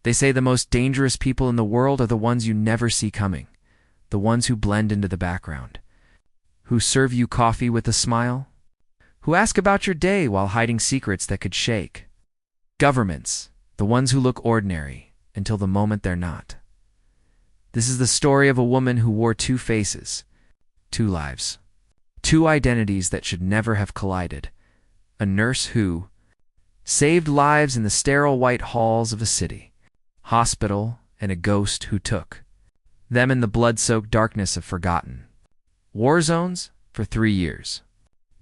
They say the most dangerous people in the world are the ones you never see coming, the ones who blend into the background, who serve you coffee with a smile, who ask about your day while hiding secrets that could shake. Governments, the ones who look ordinary until the moment they're not. This is the story of a woman who wore two faces, two lives, two identities that should never have collided. A nurse who saved lives in the sterile white halls of a city, hospital, and a ghost who took them in the blood-soaked darkness of forgotten war zones for 3 years.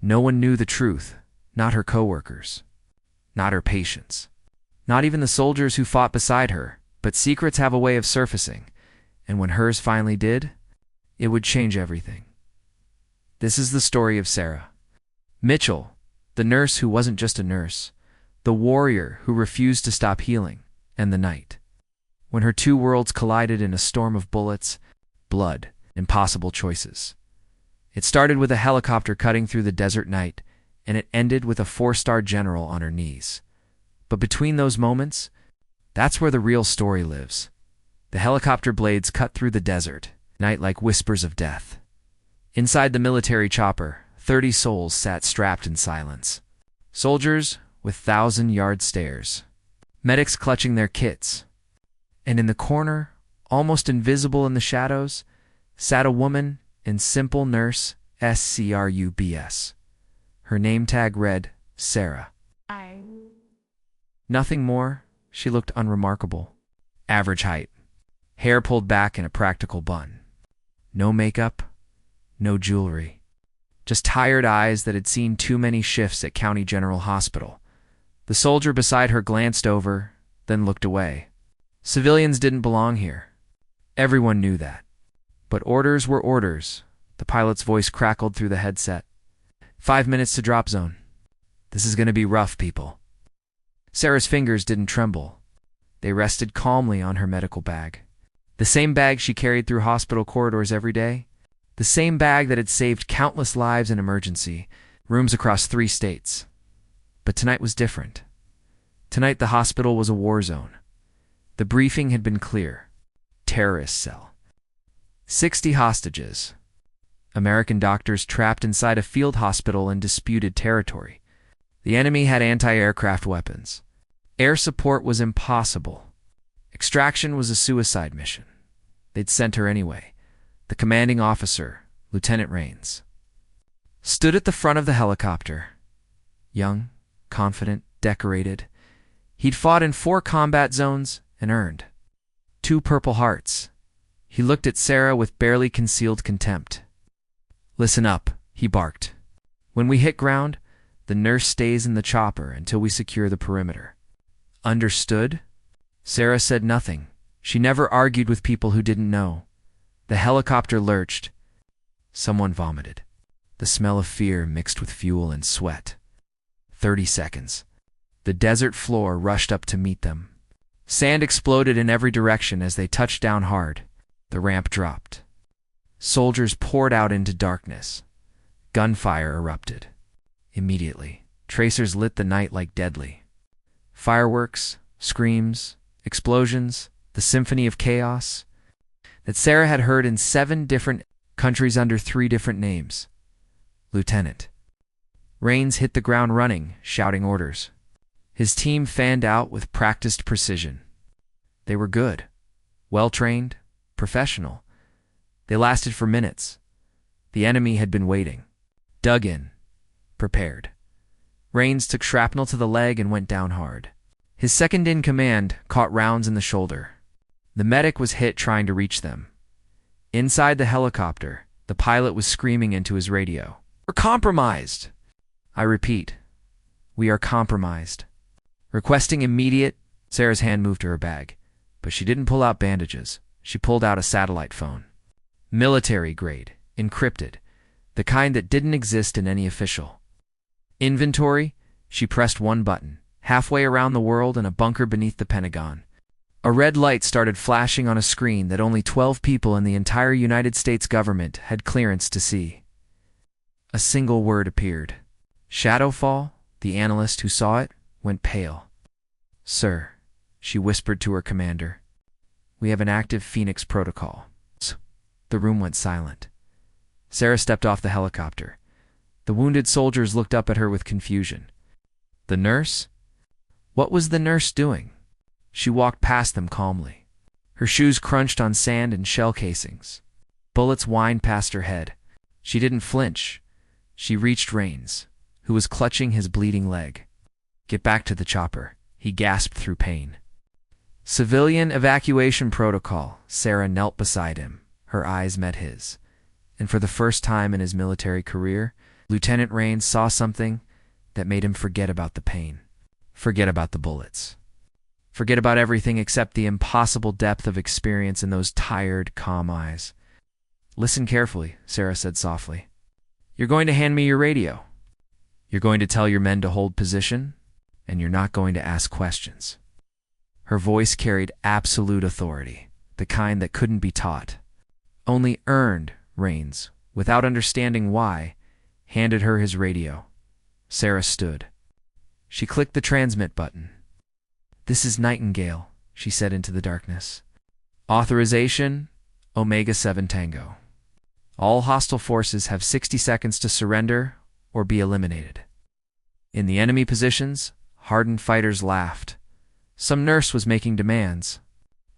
No one knew the truth, not her coworkers, not her patients, not even the soldiers who fought beside her, but secrets have a way of surfacing, and when hers finally did, it would change everything. This is the story of Sarah Mitchell, the nurse who wasn't just a nurse, the warrior who refused to stop healing, and the night when her two worlds collided in a storm of bullets, blood, impossible choices. It started with a helicopter cutting through the desert night, and it ended with a 4-star general on her knees. But between those moments, that's where the real story lives. The helicopter blades cut through the desert, night like whispers of death. Inside the military chopper, 30 souls sat strapped in silence. Soldiers with 1,000-yard stares, medics clutching their kits, and in the corner, almost invisible in the shadows, sat a woman in simple nurse SCRUBS. Her name tag read Sarah. Nothing more. She looked unremarkable. Average height, hair pulled back in a practical bun. No makeup, no jewelry. Just tired eyes that had seen too many shifts at County General Hospital. The soldier beside her glanced over, then looked away. Civilians didn't belong here. Everyone knew that. But orders were orders. The pilot's voice crackled through the headset. 5 minutes to drop zone. This is going to be rough, people. Sarah's fingers didn't tremble. They rested calmly on her medical bag. The same bag she carried through hospital corridors every day. The same bag that had saved countless lives in emergency rooms across 3 states. But tonight was different. Tonight the hospital was a war zone. The briefing had been clear. Terrorist cell. 60 hostages. American doctors trapped inside a field hospital in disputed territory. The enemy had anti-aircraft weapons. Air support was impossible. Extraction was a suicide mission. They'd sent her anyway. The commanding officer, Lieutenant Rains, stood at the front of the helicopter. Young, confident, decorated. He'd fought in 4 combat zones and earned 2 Purple Hearts. He looked at Sarah with barely concealed contempt. "Listen up," he barked. "When we hit ground, the nurse stays in the chopper until we secure the perimeter." "Understood?" Sarah said nothing. She never argued with people who didn't know. The helicopter lurched. Someone vomited. The smell of fear mixed with fuel and sweat. 30 seconds. The desert floor rushed up to meet them. Sand exploded in every direction as they touched down hard. The ramp dropped. Soldiers poured out into darkness. Gunfire erupted. Immediately, tracers lit the night like deadly. Fireworks, screams, explosions, the symphony of chaos that Sarah had heard in 7 different countries under 3 different names. Lieutenant Rains hit the ground running, shouting orders. His team fanned out with practiced precision. They were good, well-trained, professional. They lasted for minutes. The enemy had been waiting. Dug in. Prepared. Rains took shrapnel to the leg and went down hard. His second-in-command caught rounds in the shoulder. The medic was hit trying to reach them. Inside the helicopter, the pilot was screaming into his radio. "We're compromised!" "I repeat, we are compromised." Requesting immediate, Sarah's hand moved to her bag, but she didn't pull out bandages. She pulled out a satellite phone. Military grade, encrypted, the kind that didn't exist in any official. Inventory, she pressed one button, halfway around the world in a bunker beneath the Pentagon. A red light started flashing on a screen that only 12 people in the entire United States government had clearance to see. A single word appeared. Shadowfall, the analyst who saw it, went pale. "Sir, she whispered to her commander. "We have an active Phoenix protocol." The room went silent. Sarah stepped off the helicopter. The wounded soldiers looked up at her with confusion. The nurse? What was the nurse doing? She walked past them calmly. Her shoes crunched on sand and shell casings. Bullets whined past her head. She didn't flinch. She reached Rains, who was clutching his bleeding leg. "Get back to the chopper," he gasped through pain. "Civilian evacuation protocol." Sarah knelt beside him. Her eyes met his. And for the first time in his military career, Lieutenant Rains saw something that made him forget about the pain. Forget about the bullets. Forget about everything except the impossible depth of experience in those tired, calm eyes. "Listen carefully," Sarah said softly. "You're going to hand me your radio. You're going to tell your men to hold position, and you're not going to ask questions." Her voice carried absolute authority, the kind that couldn't be taught, only earned. Rains, without understanding why, handed her his radio. Sarah stood. She clicked the transmit button. "This is Nightingale," she said into the darkness. "Authorization, Omega 7 Tango. All hostile forces have 60 seconds to surrender or be eliminated." In the enemy positions, hardened fighters laughed. Some nurse was making demands.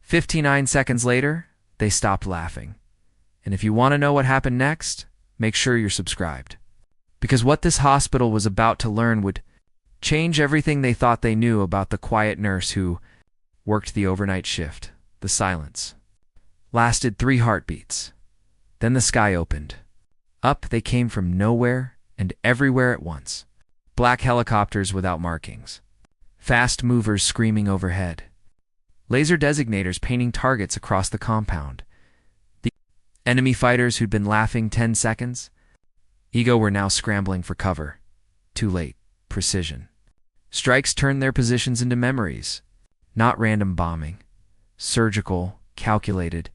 59 seconds later, they stopped laughing. And if you want to know what happened next, make sure you're subscribed. Because what this hospital was about to learn would change everything they thought they knew about the quiet nurse who worked the overnight shift. The silence lasted 3 heartbeats. Then the sky opened. Up they came from nowhere and everywhere at once. Black helicopters without markings. Fast movers screaming overhead. Laser designators painting targets across the compound. Enemy fighters who'd been laughing 10 seconds ago were now scrambling for cover. Too late. Precision. Strikes turned their positions into memories. Not random bombing. Surgical, calculated,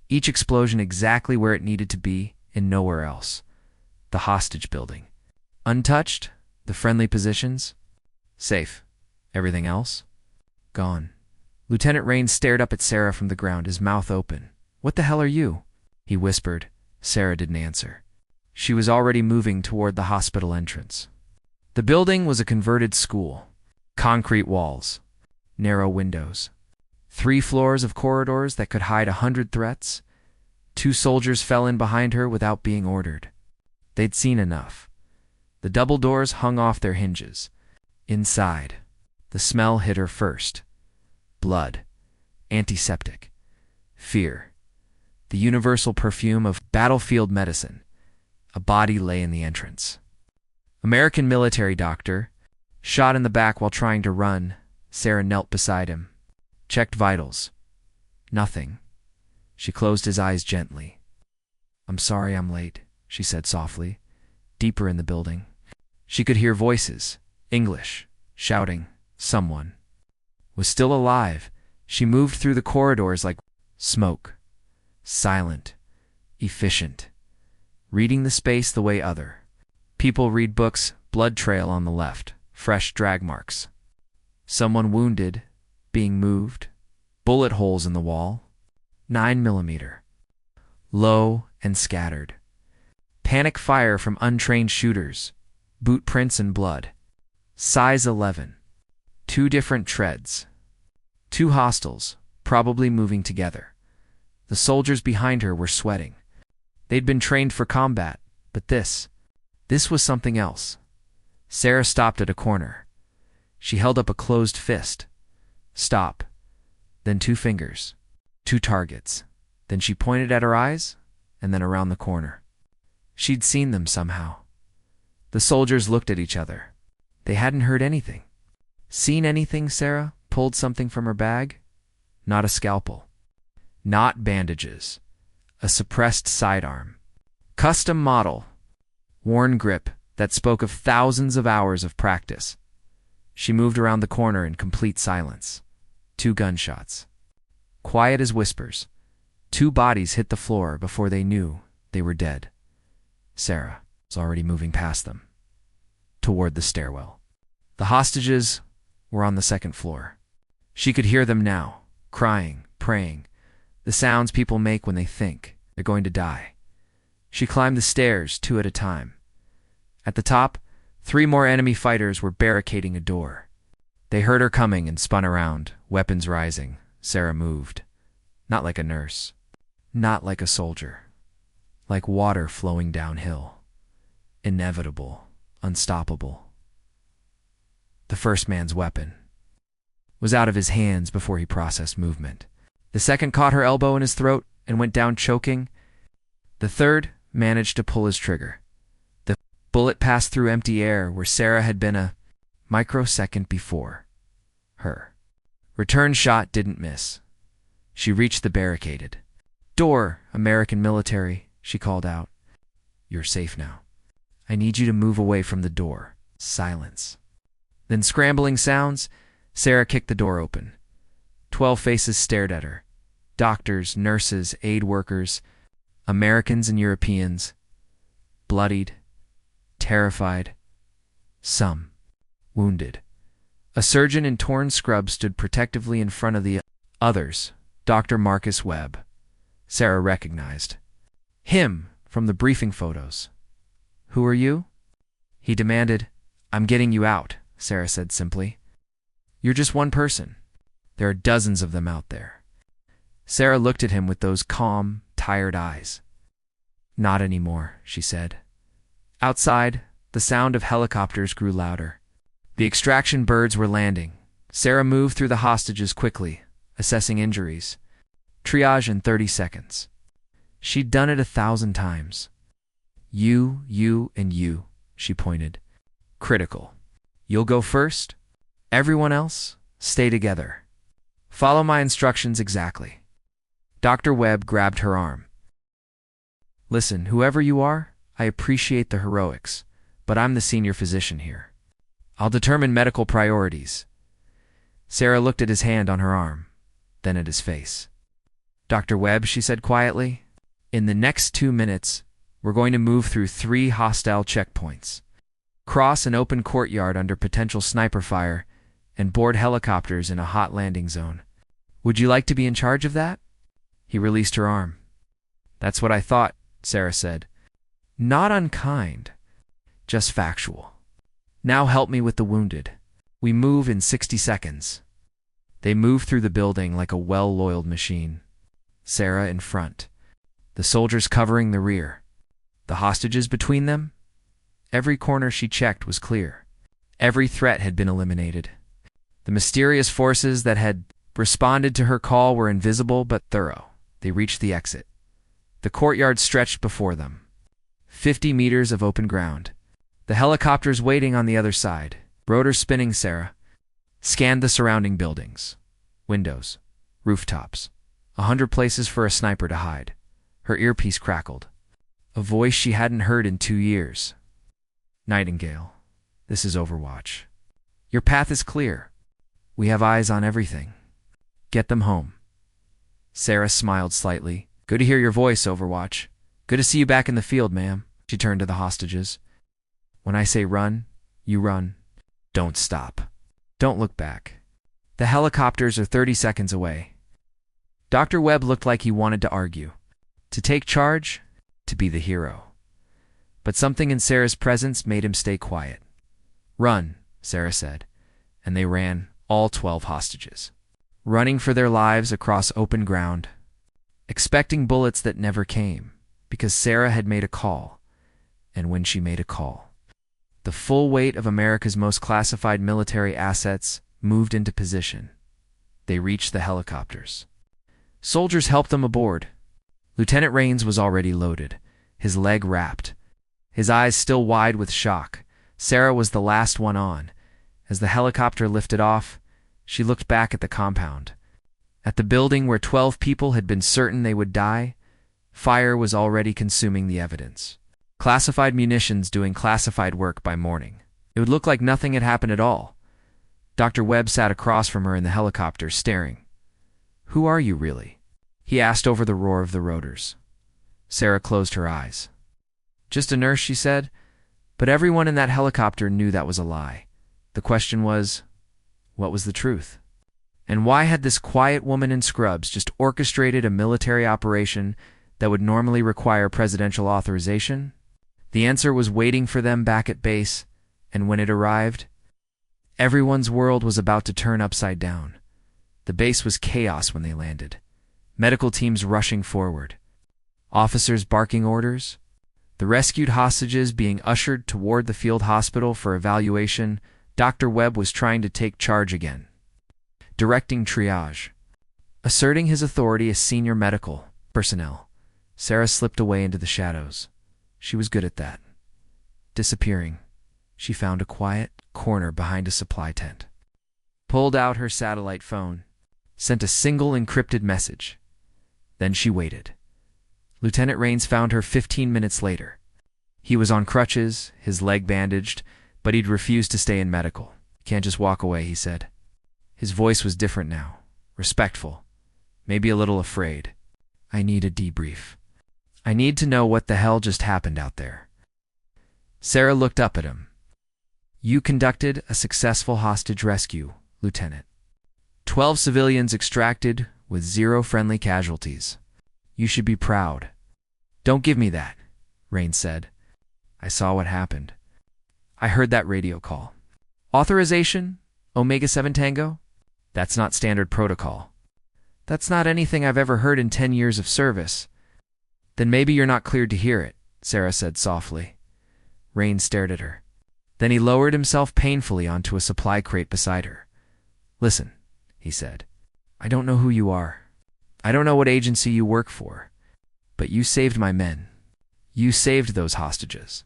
each explosion exactly where it needed to be and nowhere else. The hostage building. Untouched, the friendly positions. Safe. Everything else? Gone. Lieutenant Rains stared up at Sarah from the ground, his mouth open. "What the hell are you?" he whispered. Sarah didn't answer. She was already moving toward the hospital entrance. The building was a converted school. Concrete walls. Narrow windows. 3 floors of corridors that could hide 100 threats. 2 soldiers fell in behind her without being ordered. They'd seen enough. The double doors hung off their hinges. Inside, the smell hit her first. Blood. Antiseptic. Fear. The universal perfume of battlefield medicine. A body lay in the entrance. American military doctor, shot in the back while trying to run. Sarah knelt beside him. Checked vitals. Nothing. She closed his eyes gently. "I'm sorry I'm late," she said softly. Deeper in the building, she could hear voices. English. Shouting. Someone was still alive. She moved through the corridors like smoke. Silent. Efficient. Reading the space the way other people read books. Blood trail on the left. Fresh drag marks. Someone wounded. Being moved. Bullet holes in the wall. 9mm. Low and scattered. Panic fire from untrained shooters. Boot prints and blood. Size 11. 2 different treads. 2 hostiles, probably moving together. The soldiers behind her were sweating. They'd been trained for combat, but this was something else. Sarah stopped at a corner. She held up a closed fist. Stop. Then 2 fingers. 2 targets. Then she pointed at her eyes, and then around the corner. She'd seen them somehow. The soldiers looked at each other. They hadn't heard anything. Seen anything? Sarah pulled something from her bag. Not a scalpel. Not bandages. A suppressed sidearm. Custom model. Worn grip that spoke of thousands of hours of practice. She moved around the corner in complete silence. 2 gunshots. Quiet as whispers. 2 bodies hit the floor before they knew they were dead. Sarah was already moving past them, toward the stairwell. The hostages were on the 2nd floor. She could hear them now, crying, praying, the sounds people make when they think they're going to die. She climbed the stairs, 2 at a time. At the top, 3 more enemy fighters were barricading a door. They heard her coming and spun around, weapons rising. Sarah moved. Not like a nurse. Not like a soldier. Like water flowing downhill. Inevitable. Unstoppable. The first man's weapon was out of his hands before he processed movement. The second caught her elbow in his throat and went down choking. The third managed to pull his trigger. The bullet passed through empty air where Sarah had been a microsecond before. Her return shot didn't miss. She reached the barricaded door. American military, she called out. You're safe now. I need you to move away from the door. Silence. Then scrambling sounds, Sarah kicked the door open. 12 faces stared at her. Doctors, nurses, aid workers, Americans and Europeans. Bloodied, terrified, some wounded. A surgeon in torn scrubs stood protectively in front of the others. Dr. Marcus Webb. Sarah recognized him from the briefing photos. Who are you? He demanded. I'm getting you out, Sarah said simply. You're just one person. There are dozens of them out there. Sarah looked at him with those calm, tired eyes. Not anymore, she said. Outside, the sound of helicopters grew louder. The extraction birds were landing. Sarah moved through the hostages quickly, assessing injuries. Triage in 30 seconds. She'd done it 1,000 times. You, and you, she pointed. Critical. You'll go first. Everyone else, stay together. Follow my instructions exactly. Dr. Webb grabbed her arm. Listen, whoever you are, I appreciate the heroics, but I'm the senior physician here. I'll determine medical priorities. Sarah looked at his hand on her arm, then at his face. Dr. Webb, she said quietly, in the next 2 minutes, we're going to move through 3 hostile checkpoints, cross an open courtyard under potential sniper fire, and board helicopters in a hot landing zone. Would you like to be in charge of that? He released her arm. That's what I thought, Sarah said. Not unkind, just factual. Now help me with the wounded. We move in 60 seconds. They moved through the building like a well-oiled machine. Sarah in front. The soldiers covering the rear. The hostages between them? Every corner she checked was clear. Every threat had been eliminated. The mysterious forces that had responded to her call were invisible but thorough. They reached the exit. The courtyard stretched before them. 50 meters of open ground. The helicopters waiting on the other side. Rotors spinning. Sarah scanned the surrounding buildings. Windows. Rooftops. 100 places for a sniper to hide. Her earpiece crackled. A voice she hadn't heard in 2 years. Nightingale, this is Overwatch. Your path is clear. We have eyes on everything. Get them home. Sarah smiled slightly. Good to hear your voice, Overwatch. Good to see you back in the field, ma'am. She turned to the hostages. When I say run, you run. Don't stop. Don't look back. The helicopters are 30 seconds away. Dr. Webb looked like he wanted to argue. To take charge, to be the hero. But something in Sarah's presence made him stay quiet. Run, Sarah said, and they ran, all 12 hostages. Running for their lives across open ground, expecting bullets that never came, because Sarah had made a call, and when she made a call, the full weight of America's most classified military assets moved into position. They reached the helicopters. Soldiers helped them aboard. Lieutenant Raines was already loaded, his leg wrapped, his eyes still wide with shock. Sarah was the last one on. As the helicopter lifted off, she looked back at the compound. At the building where 12 people had been certain they would die, fire was already consuming the evidence. Classified munitions doing classified work by morning. It would look like nothing had happened at all. Dr. Webb sat across from her in the helicopter, staring. Who are you, really? He asked over the roar of the rotors. Sarah closed her eyes. Just a nurse, she said, but everyone in that helicopter knew that was a lie. The question was, what was the truth? And why had this quiet woman in scrubs just orchestrated a military operation that would normally require presidential authorization? The answer was waiting for them back at base, and when it arrived, everyone's world was about to turn upside down. The base was chaos when they landed. Medical teams rushing forward. Officers barking orders. The rescued hostages being ushered toward the field hospital for evaluation. Dr. Webb was trying to take charge again, directing triage, asserting his authority as senior medical personnel. Sarah slipped away into the shadows. She was good at that. Disappearing, she found a quiet corner behind a supply tent, pulled out her satellite phone, sent a single encrypted message. Then she waited. Lieutenant Rains found her 15 minutes later. He was on crutches, his leg bandaged, but he'd refused to stay in medical. "Can't just walk away," he said. His voice was different now, respectful, maybe a little afraid. "I need a debrief. I need to know what the hell just happened out there." Sarah looked up at him. "You conducted a successful hostage rescue, Lieutenant. 12 civilians extracted with 0 friendly casualties. You should be proud." "Don't give me that," Rain said. "I saw what happened. I heard that radio call. Authorization? Omega 7 Tango? That's not standard protocol. That's not anything I've ever heard in 10 years of service." "Then maybe you're not cleared to hear it," Sarah said softly. Rain stared at her. Then he lowered himself painfully onto a supply crate beside her. "Listen," he said. "I don't know who you are. I don't know what agency you work for. But you saved my men. You saved those hostages.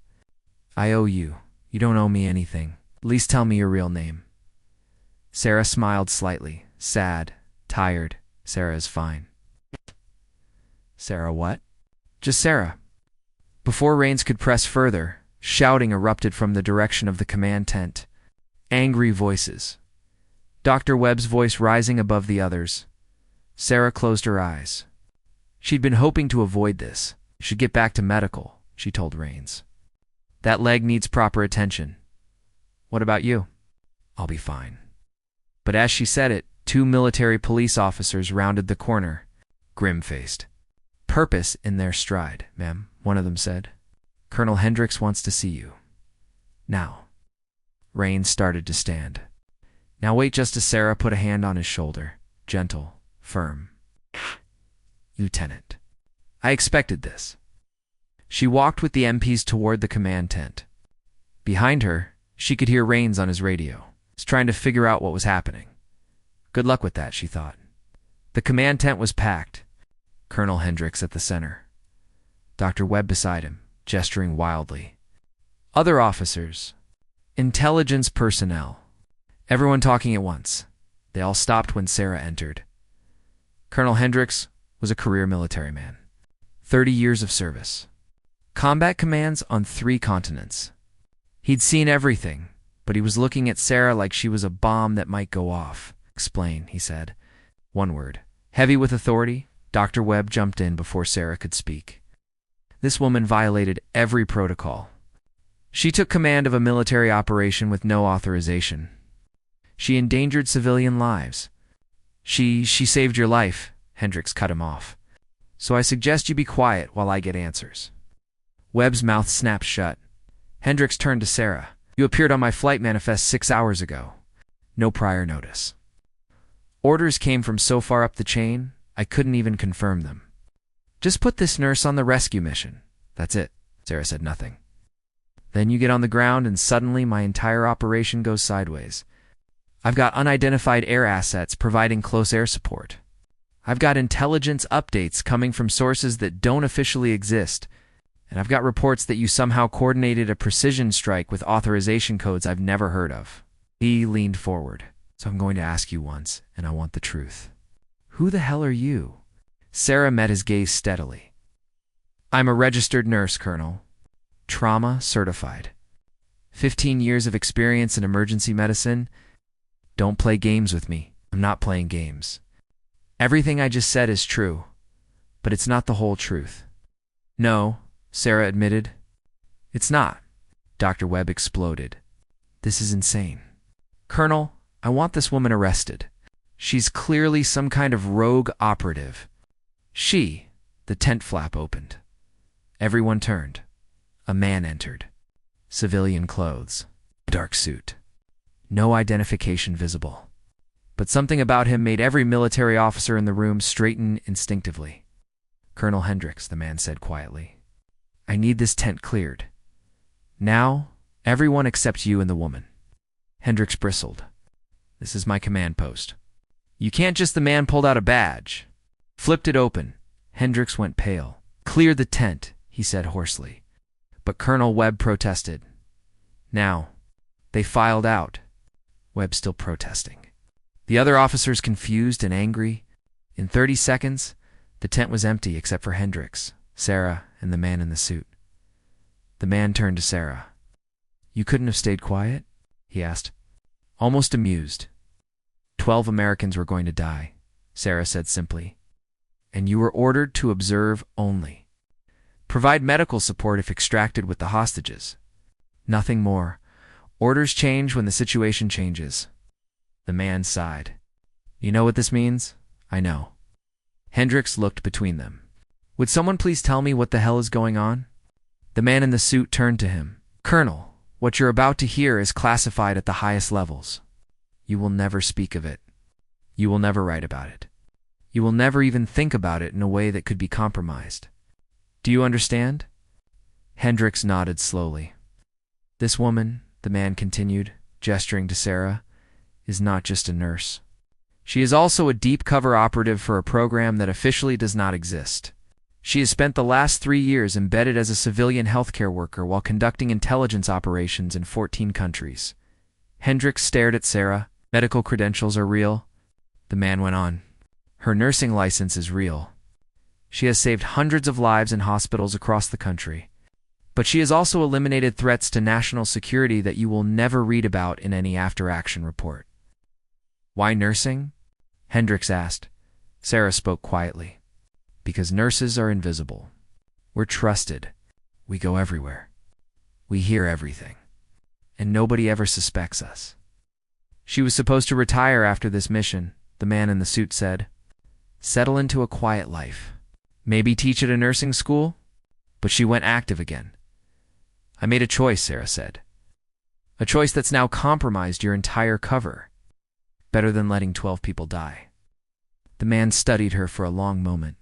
I owe you. You don't owe me anything. At least tell me your real name." Sarah smiled slightly, sad, tired. "Sarah is fine." "Sarah what?" "Just Sarah." Before Rains could press further, shouting erupted from the direction of the command tent. Angry voices. Dr. Webb's voice rising above the others. Sarah closed her eyes. She'd been hoping to avoid this. "You should get back to medical," she told Rains. "That leg needs proper attention." "What about you?" "I'll be fine." But as she said it, 2 military police officers rounded the corner, grim-faced. "Purpose in their stride, ma'am," one of them said. "Colonel Hendricks wants to see you. Now." Rains started to stand. "Now wait just as Sarah put a hand on his shoulder, gentle, firm. "Lieutenant, I expected this." She walked with the MPs toward the command tent. Behind her, she could hear Rains on his radio. He's trying to figure out what was happening. Good luck with that, she thought. The command tent was packed. Colonel Hendricks at the center. Dr. Webb beside him, gesturing wildly. Other officers. Intelligence personnel. Everyone talking at once. They all stopped when Sarah entered. Colonel Hendricks was a career military man. 30 years of service. Combat commands on 3 continents. He'd seen everything, but he was looking at Sarah like she was a bomb that might go off. "Explain," he said. One word. Heavy with authority, Dr. Webb jumped in before Sarah could speak. This woman violated every protocol. She took command of a military operation with no authorization. She endangered civilian lives. She saved your life," Hendricks cut him off. "So I suggest you be quiet while I get answers." Webb's mouth snapped shut. Hendricks turned to Sarah. "You appeared on my flight manifest 6 hours ago. No prior notice. Orders came from so far up the chain, I couldn't even confirm them. Just put this nurse on the rescue mission. That's it." Sarah said nothing. "Then you get on the ground and suddenly my entire operation goes sideways. I've got unidentified air assets providing close air support. I've got intelligence updates coming from sources that don't officially exist. And I've got reports that you somehow coordinated a precision strike with authorization codes I've never heard of." He leaned forward. "So I'm going to ask you once, and I want the truth. Who the hell are you?" Sarah met his gaze steadily. "I'm a registered nurse, Colonel. Trauma certified. 15 years of experience in emergency medicine. Don't play games with me. I'm not playing games. Everything I just said is true, but it's not the whole truth." "No," Sarah admitted. "It's not." Dr. Webb exploded. "This is insane. Colonel, I want this woman arrested. She's clearly some kind of rogue operative. The tent flap opened. Everyone turned. A man entered. Civilian clothes. Dark suit. No identification visible. But something about him made every military officer in the room straighten instinctively. "Colonel Hendricks," the man said quietly. "I need this tent cleared. Now, everyone except you and the woman." Hendricks bristled. "This is my command post." "You can't just..." The man pulled out a badge. Flipped it open. Hendricks went pale. "Clear the tent," he said hoarsely. But Colonel Webb protested. Now, they filed out. Webb still protesting. The other officers confused and angry. In 30 seconds, the tent was empty except for Hendricks, Sarah, and the man in the suit. The man turned to Sarah. "You couldn't have stayed quiet?" he asked, almost amused. 12 Americans were going to die, Sarah said simply. "And you were ordered to observe only. Provide medical support if extracted with the hostages. Nothing more. Orders change when the situation changes." The man sighed. "You know what this means?" "I know." Hendricks looked between them. "Would someone please tell me what the hell is going on?" The man in the suit turned to him. "Colonel, what you're about to hear is classified at the highest levels. You will never speak of it. You will never write about it. You will never even think about it in a way that could be compromised. Do you understand?" Hendricks nodded slowly. "This woman," the man continued, gesturing to Sarah, "is not just a nurse. She is also a deep cover operative for a program that officially does not exist. She has spent the last 3 years embedded as a civilian healthcare worker while conducting intelligence operations in 14 countries. Hendricks stared at Sarah. "Medical credentials are real?" The man went on. "Her nursing license is real. She has saved hundreds of lives in hospitals across the country. But she has also eliminated threats to national security that you will never read about in any after-action report." "Why nursing?" Hendricks asked. Sarah spoke quietly. "Because nurses are invisible. We're trusted. We go everywhere. We hear everything. And nobody ever suspects us." "She was supposed to retire after this mission," the man in the suit said. "Settle into a quiet life. Maybe teach at a nursing school?" But she went active again. "I made a choice," Sarah said. "A choice that's now compromised your entire cover. Better than letting 12 people die." The man studied her for a long moment.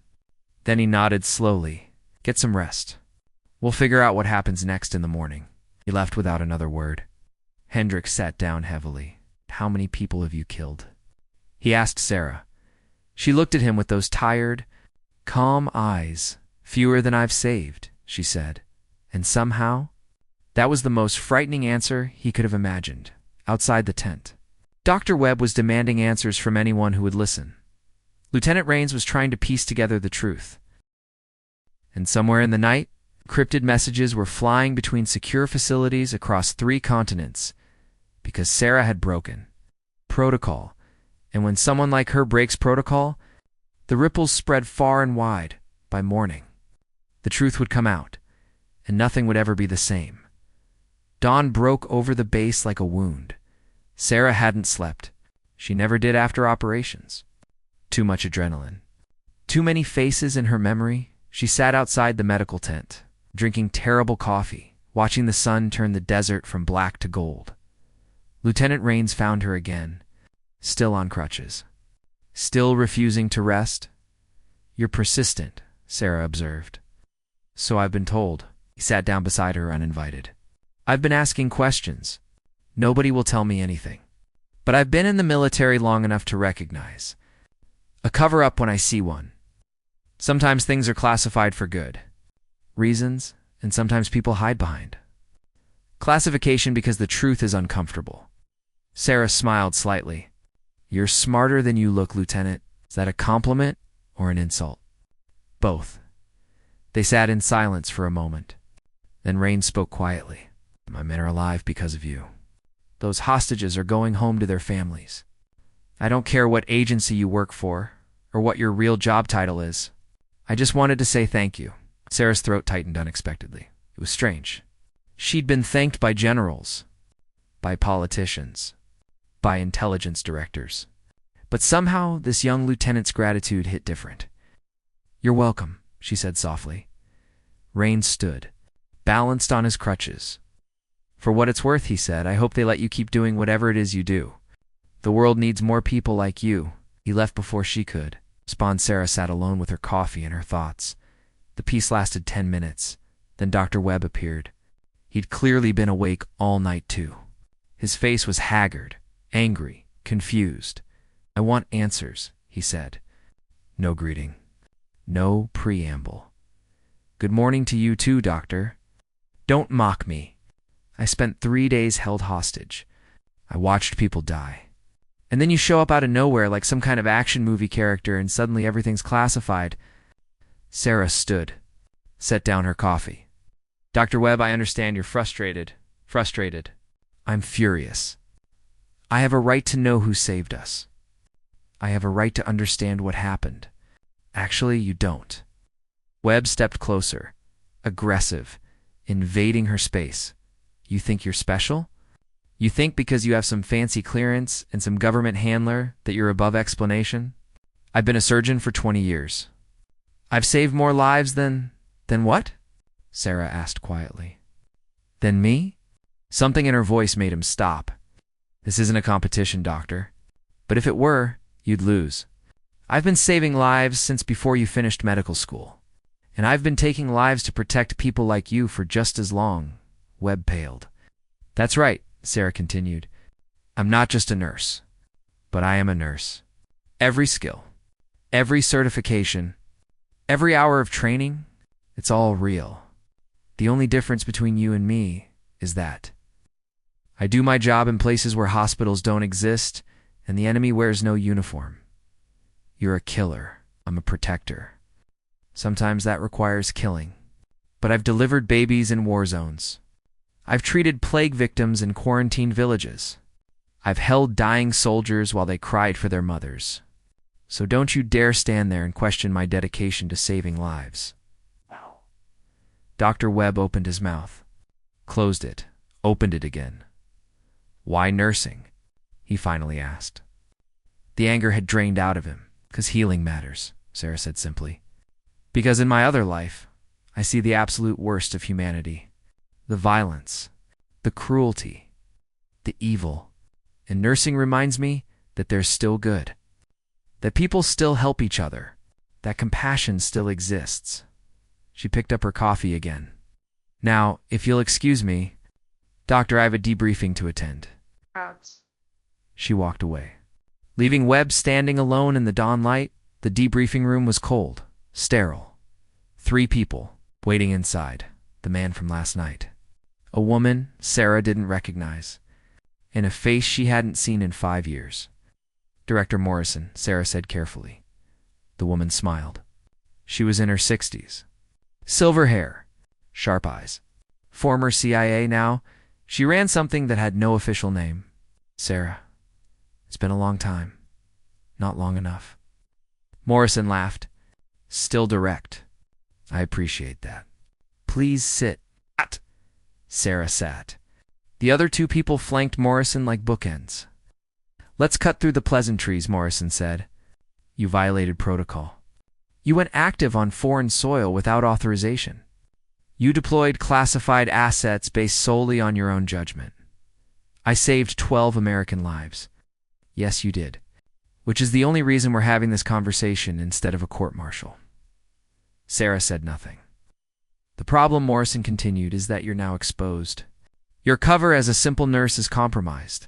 Then he nodded slowly. "Get some rest. We'll figure out what happens next in the morning." He left without another word. Hendricks sat down heavily. "How many people have you killed?" he asked Sarah. She looked at him with those tired, calm eyes. "Fewer than I've saved," she said. And somehow, that was the most frightening answer he could have imagined. Outside the tent, Dr. Webb was demanding answers from anyone who would listen. Lieutenant Rains was trying to piece together the truth. And somewhere in the night, encrypted messages were flying between secure facilities across 3 continents, because Sarah had broken protocol. And when someone like her breaks protocol, the ripples spread far and wide. By morning, the truth would come out, and nothing would ever be the same. Dawn broke over the base like a wound. Sarah hadn't slept. She never did after operations. Too much adrenaline. Too many faces in her memory. She sat outside the medical tent, drinking terrible coffee, watching the sun turn the desert from black to gold. Lieutenant Rains found her again, still on crutches. "Still refusing to rest?" "You're persistent," Sarah observed. "So I've been told." He sat down beside her uninvited. "I've been asking questions. Nobody will tell me anything. But I've been in the military long enough to recognize a cover-up when I see one. Sometimes things are classified for good reasons, and sometimes people hide behind classification because the truth is uncomfortable." Sarah smiled slightly. "You're smarter than you look, Lieutenant. Is that a compliment or an insult?" "Both." They sat in silence for a moment. Then Rain spoke quietly. "My men are alive because of you. Those hostages are going home to their families. I don't care what agency you work for or what your real job title is. I just wanted to say thank you." Sarah's throat tightened unexpectedly. It was strange. She'd been thanked by generals, by politicians, by intelligence directors. But somehow this young lieutenant's gratitude hit different. "You're welcome," she said softly. Rain stood, balanced on his crutches. "For what it's worth," he said, "I hope they let you keep doing whatever it is you do. The world needs more people like you." He left before she could. Sarah sat alone with her coffee and her thoughts. The peace lasted 10 minutes. Then Dr. Webb appeared. He'd clearly been awake all night too. His face was haggard, angry, confused. "I want answers," he said. No greeting. No preamble. "Good morning to you too, doctor. Don't mock me. I spent 3 days held hostage. I watched people die. And then you show up out of nowhere like some kind of action movie character and suddenly everything's classified." Sarah stood, set down her coffee. "Dr. Webb, I understand you're frustrated. Frustrated. I'm furious. I have a right to know who saved us. I have a right to understand what happened. Actually, you don't." Webb stepped closer, aggressive, invading her space. "You think you're special? You think because you have some fancy clearance and some government handler that you're above explanation? I've been a surgeon for 20 years. I've saved more lives than what?" Sarah asked quietly. "Than me?" Something in her voice made him stop. "This isn't a competition, doctor. But if it were, you'd lose. I've been saving lives since before you finished medical school. And I've been taking lives to protect people like you for just as long." Webb paled. "That's right," Sarah continued. "I'm not just a nurse, but I am a nurse. Every skill, every certification, every hour of training, it's all real. The only difference between you and me is that I do my job in places where hospitals don't exist and the enemy wears no uniform. You're a killer. I'm a protector. Sometimes that requires killing. But I've delivered babies in war zones. I've treated plague victims in quarantined villages. I've held dying soldiers while they cried for their mothers. So don't you dare stand there and question my dedication to saving lives." Dr. Webb opened his mouth, closed it, opened it again. "Why nursing?" he finally asked. The anger had drained out of him. "'Cause healing matters," Sarah said simply. "Because in my other life, I see the absolute worst of humanity. The violence, the cruelty, the evil. And nursing reminds me that there's still good. That people still help each other. That compassion still exists." She picked up her coffee again. "Now, if you'll excuse me, doctor, I have a debriefing to attend." She walked away. Leaving Webb standing alone in the dawn light, the debriefing room was cold, sterile. 3 people waiting inside, the man from last night. A woman Sarah didn't recognize, and a face she hadn't seen in 5 years. "Director Morrison," Sarah said carefully. The woman smiled. She was in her 60s. Silver hair, sharp eyes. Former CIA now, she ran something that had no official name. "Sarah, it's been a long time. Not long enough." Morrison laughed, still direct. "I appreciate that. Please sit." Sarah sat. The other 2 people flanked Morrison like bookends. "Let's cut through the pleasantries," Morrison said. "You violated protocol. You went active on foreign soil without authorization. You deployed classified assets based solely on your own judgment. I saved 12 American lives. Yes, you did. Which is the only reason we're having this conversation instead of a court-martial." Sarah said nothing. "The problem," Morrison continued, "is that you're now exposed. Your cover as a simple nurse is compromised.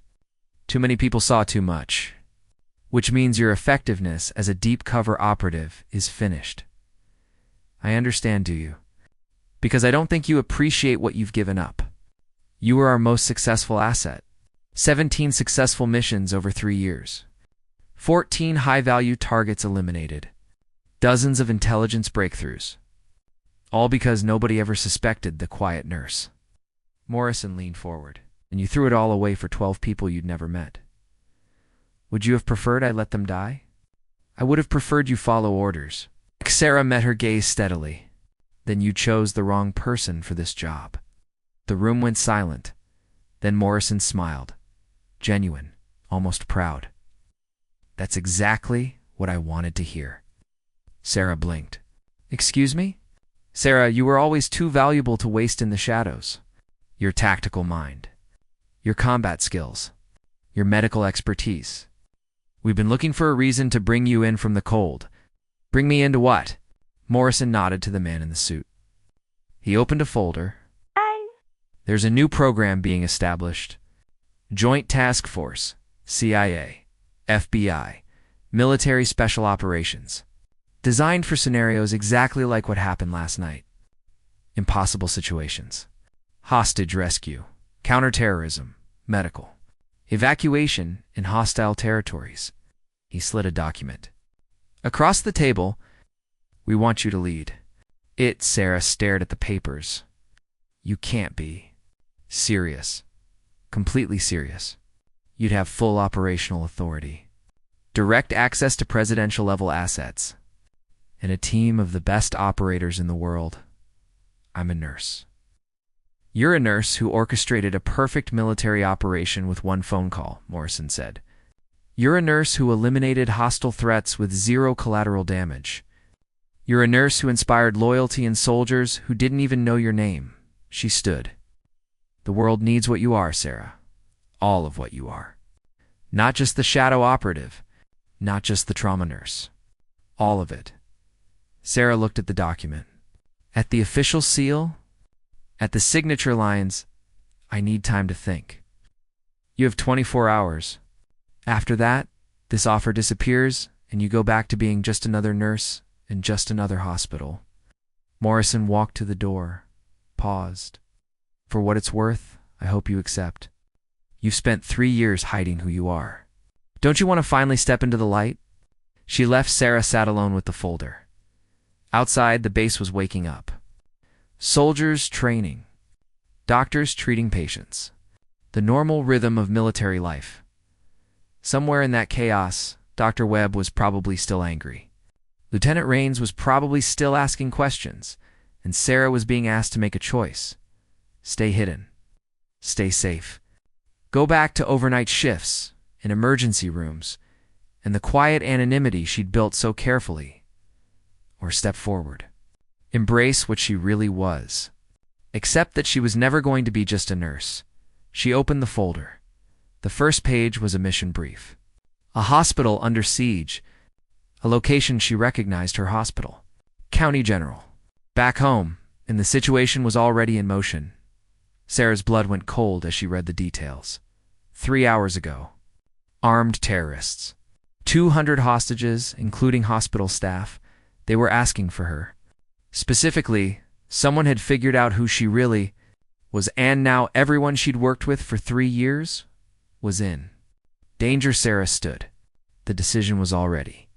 Too many people saw too much. Which means your effectiveness as a deep cover operative is finished. I understand, do you? Because I don't think you appreciate what you've given up. You were our most successful asset. 17 successful missions over 3 years. 14 high-value targets eliminated. Dozens of intelligence breakthroughs. All because nobody ever suspected the quiet nurse." Morrison leaned forward. "And you threw it all away for 12 people you'd never met. Would you have preferred I let them die?" "I would have preferred you follow orders." Sarah met her gaze steadily. "Then you chose the wrong person for this job." The room went silent. Then Morrison smiled. Genuine, almost proud. That's exactly what I wanted to hear. Sarah blinked. Excuse me? Sarah, you were always too valuable to waste in the shadows. Your tactical mind, your combat skills, your medical expertise. We've been looking for a reason to bring you in from the cold. Bring me into what? Morrison nodded to the man in the suit. He opened a folder. There's a new program being established. Joint Task Force, CIA, FBI, Military Special Operations. Designed for scenarios exactly like what happened last night. Impossible situations. Hostage rescue, counterterrorism, medical. Evacuation in hostile territories. He slid a document. Across the table, we want you to lead. Sarah stared at the papers. You can't be. Serious. Completely serious. You'd have full operational authority. Direct access to presidential-level assets. And a team of the best operators in the world. I'm a nurse. You're a nurse who orchestrated a perfect military operation with one phone call, Morrison said. You're a nurse who eliminated hostile threats with zero collateral damage. You're a nurse who inspired loyalty in soldiers who didn't even know your name. She stood. The world needs what you are, Sarah. All of what you are. Not just the shadow operative. Not just the trauma nurse. All of it. Sarah looked at the document. At the official seal, at the signature lines, I need time to think. You have 24 hours. After that, this offer disappears and you go back to being just another nurse in just another hospital. Morrison walked to the door, paused. For what it's worth, I hope you accept. You've spent 3 years hiding who you are. Don't you want to finally step into the light? She left. Sarah sat alone with the folder. Outside, the base was waking up. Soldiers training. Doctors treating patients. The normal rhythm of military life. Somewhere in that chaos, Dr. Webb was probably still angry. Lieutenant Raines was probably still asking questions, and Sarah was being asked to make a choice. Stay hidden. Stay safe. Go back to overnight shifts in emergency rooms and the quiet anonymity she'd built so carefully. Or step forward. Embrace what she really was. Accept that she was never going to be just a nurse. She opened the folder. The first page was a mission brief. A hospital under siege. A location she recognized: her hospital. County General. Back home, and the situation was already in motion. Sarah's blood went cold as she read the details. 3 hours ago. Armed terrorists. 200 hostages, including hospital staff. They were asking for her. Specifically, someone had figured out who she really was, and now everyone she'd worked with for 3 years was in danger. Sarah stood. The decision was already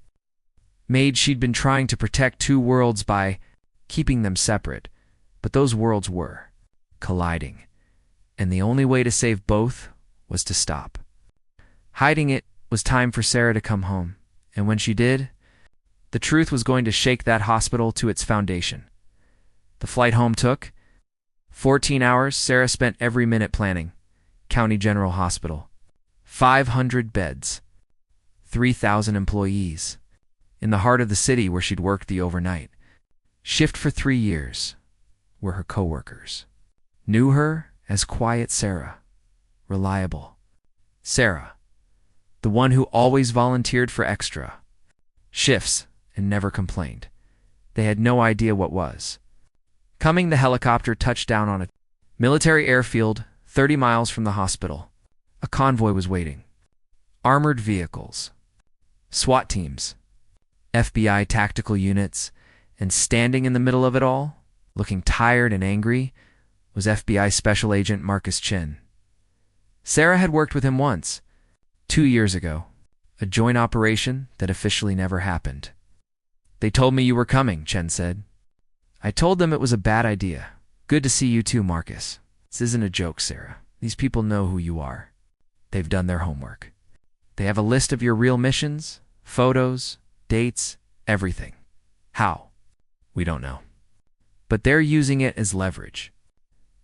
made. She'd been trying to protect 2 worlds by keeping them separate, but those worlds were colliding, and the only way to save both was to stop. Hiding it was time for Sarah to come home, and when she did, the truth was going to shake that hospital to its foundation. The flight home took 14 hours. Sarah spent every minute planning. County General Hospital. 500 beds. 3,000 employees. In the heart of the city where she'd worked the overnight shift for 3 years, where her coworkers knew her as Quiet Sarah. Reliable Sarah. The one who always volunteered for extra shifts and never complained. They had no idea what was coming. The helicopter touched down on a military airfield 30 miles from the hospital. A convoy was waiting. Armored vehicles, SWAT teams, FBI tactical units, and standing in the middle of it all, looking tired and angry, was FBI Special Agent Marcus Chin. Sarah had worked with him once, 2 years ago, a joint operation that officially never happened. They told me you were coming, Chen said. I told them it was a bad idea. Good to see you too, Marcus. This isn't a joke, Sarah. These people know who you are. They've done their homework. They have a list of your real missions, photos, dates, everything. How? We don't know. But they're using it as leverage.